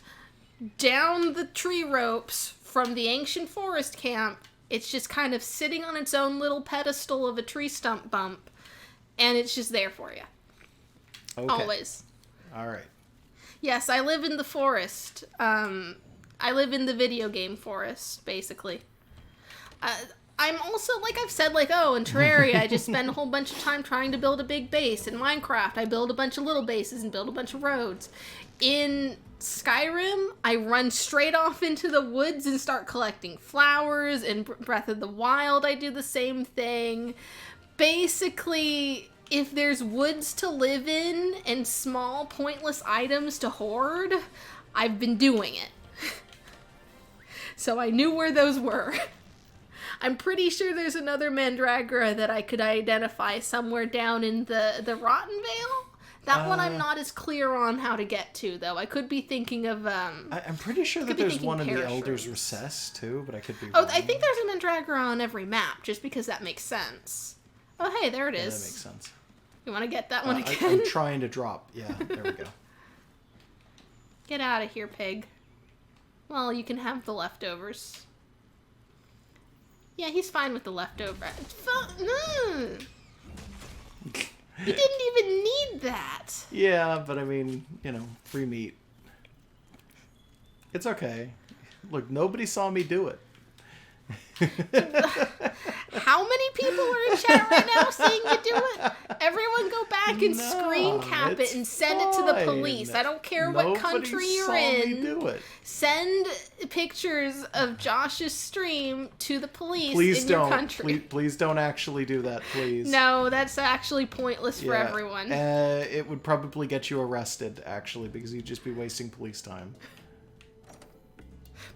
down the tree ropes from the Ancient Forest camp. It's just kind of sitting on its own little pedestal of a tree stump bump, and it's just there for you. Okay. Always. All right. Yes, I live in the forest. I live in the video game forest, basically. I'm also, like I've said, like, in Terraria, I just spend a whole bunch of time trying to build a big base. In Minecraft, I build a bunch of little bases and build a bunch of roads. In Skyrim, I run straight off into the woods and start collecting flowers. In Breath of the Wild, I do the same thing. Basically, if there's woods to live in and small, pointless items to hoard, I've been doing it. So I knew where those were. I'm pretty sure there's another Mandragora that I could identify somewhere down in the Rotten Vale. That one I'm not as clear on how to get to, though. I could be thinking of... I'm pretty sure that there's one in the Elder's Recess, too, but I could be wrong. Oh, I think there's a Mandragora on every map, just because that makes sense. Oh, hey, there it is. Yeah, that makes sense. You want to get that one again? I'm trying to drop. Yeah, there we go. Get out of here, pig. Well, you can have the leftovers. Yeah, he's fine with the leftover. You didn't even need that. Yeah, but I mean, free meat. It's okay. Look, nobody saw me do it. How many people are in chat right now seeing you do it? Everyone go back and screen cap it and send it to the police. I don't care what country you're in. Me do it. Send pictures of Josh's stream to the police in your country. Please don't actually do that, please. No, that's actually pointless for everyone. It would probably get you arrested, actually, because you'd just be wasting police time.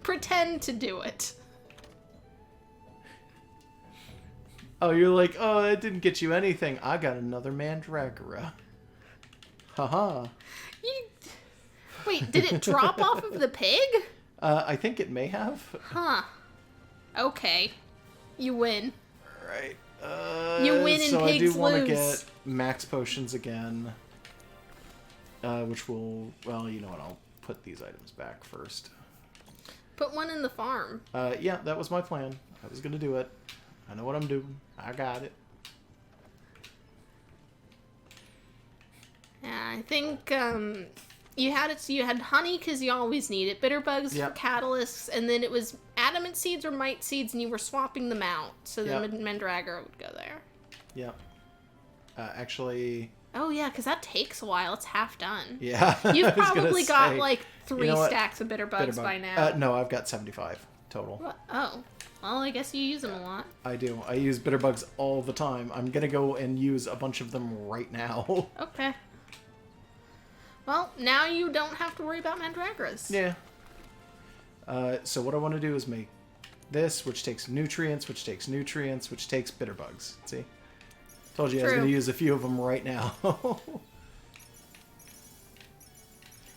Pretend to do it. Oh, you're like, oh, it didn't get you anything. I got another mandragora. Haha. Wait, did it drop off of the pig? I think it may have. Huh. Okay. You win. Alright. You win and so pigs lose. I do want to get max potions again. Which will... Well, you know what? I'll put these items back first. Put one in the farm. Yeah, that was my plan. I was going to do it. I know what I'm doing. I got it. Yeah, I think you had honey because you always need it, bitter bugs for catalysts, and then it was adamant seeds or mite seeds, and you were swapping them out, so the mandragora would go there. Yep. Actually... Oh yeah, because that takes a while. It's half done. Yeah. You've probably got like 3 stacks of bitter bugs by now. No, I've got 75 total. What? Oh. Well, I guess you use them a lot. I do. I use bitter bugs all the time. I'm gonna go and use a bunch of them right now. Okay. Well, now you don't have to worry about mandragoras. Yeah. So what I want to do is make this, which takes nutrients, which takes nutrients, which takes bitter bugs. See? Told you I was going to use a few of them right now.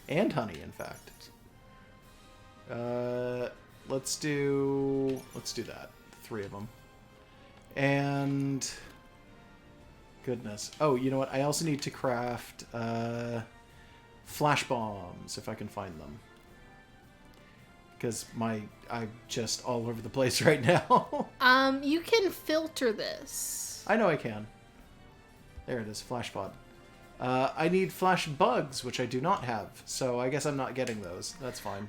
And honey, in fact. Let's do that. 3 of them. And goodness. Oh, you know what? I also need to craft flash bombs if I can find them. Because I'm just all over the place right now. You can filter this. I know I can. There it is, flash pod. I need flash bugs, which I do not have, so I guess I'm not getting those. That's fine.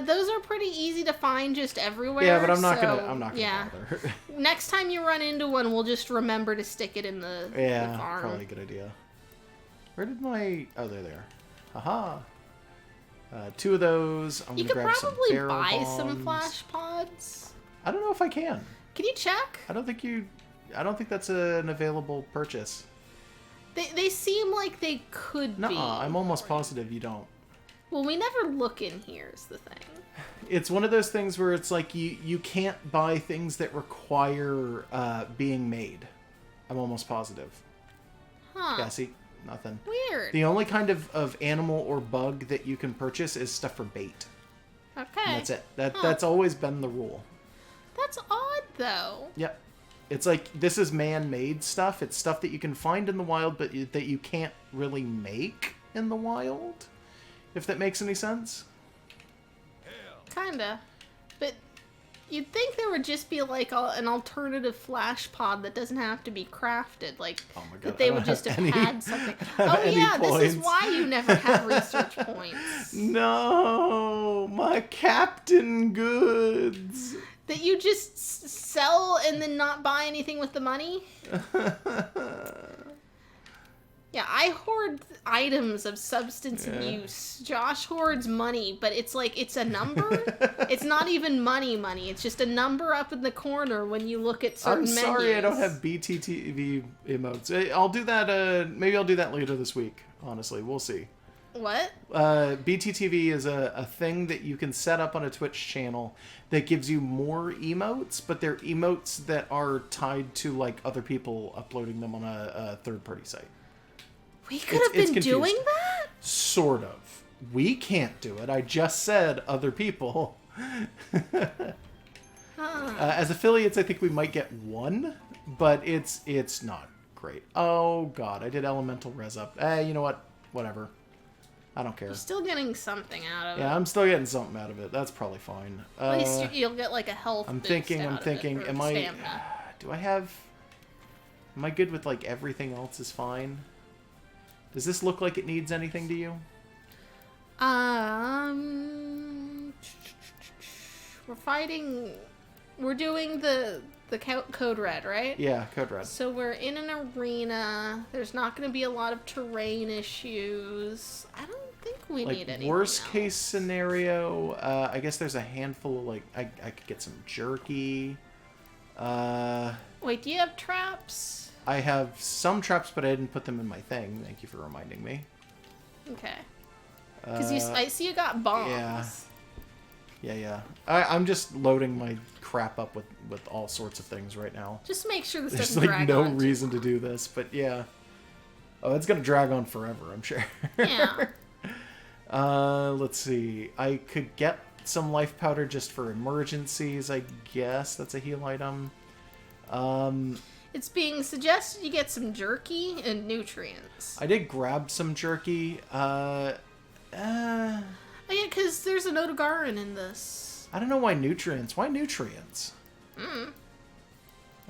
Those are pretty easy to find just everywhere. Yeah, but I'm not gonna bother. Next time you run into one, we'll just remember to stick it in the farm. Probably a good idea. Where did my... Oh, there they are. Haha. 2 of those. I'm gonna grab some barrel bombs. You could probably buy some flash pods. I don't know if I can. Can you check? I don't think that's an available purchase. They seem like they could be. Nuh-uh, I'm almost positive you don't. Well, we never look in here is the thing. It's one of those things where it's like you can't buy things that require being made. I'm almost positive. Huh. Yeah, see? Nothing. Weird. The only kind of animal or bug that you can purchase is stuff for bait. Okay. And that's it. That's always been the rule. That's odd, though. Yep. It's like, this is man-made stuff. It's stuff that you can find in the wild, but that you can't really make in the wild. If that makes any sense. Kinda. But you'd think there would just be, like, an alternative flash pod that doesn't have to be crafted. Like, oh my God, that they would just have had something. Oh, yeah, this is why you never have research points. No, my captain goods. That you just sell and then not buy anything with the money? Yeah, I hoard items of substance use. Josh hoards money, but it's like, it's a number? It's not even money. It's just a number up in the corner when you look at certain menus. I'm sorry I don't have BTTV emotes. I'll do that, maybe I'll do that later this week, honestly. We'll see. What? BTTV is a thing that you can set up on a Twitch channel that gives you more emotes, but they're emotes that are tied to like other people uploading them on a third-party site. We could have been doing that? Sort of. We can't do it. I just said other people. As affiliates, I think we might get one, but it's not great. Oh, God. I did elemental res up. You know what? Whatever. I don't care. You're still getting something out of it. Yeah, I'm still getting something out of it. That's probably fine. At least you'll get like a health I'm boost thinking, out of it, or am I... stamina. Do I have... Am I good with, like, everything else is fine? Does this look like it needs anything to you? We're fighting... We're doing the code red, right? Yeah, code red. So we're in an arena. There's not going to be a lot of terrain issues. I don't think we need anything worst else. case scenario, I guess there's a handful of, like, I could get some jerky. Wait, do you have traps? I have some traps, but I didn't put them in my thing. Thank you for reminding me. Okay. Because I see you got bombs. Yeah. I'm just loading my crap up with all sorts of things right now. Just make sure this There's doesn't like drag no on reason to do this, but yeah. Oh, it's gonna drag on forever, I'm sure. Yeah. Let's see. I could get some life powder just for emergencies, I guess. That's a heal item. It's being suggested you get some jerky and nutrients. I did grab some jerky. Oh, yeah, because there's an Odogaron in this. I don't know why nutrients. Why nutrients?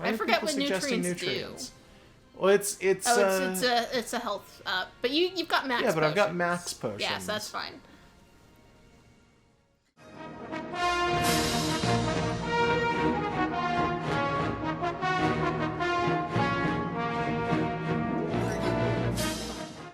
I forget what nutrients do. Well, it's a health up, but you've got max. Yeah, but I've got potions. max potions. Yes, that's fine.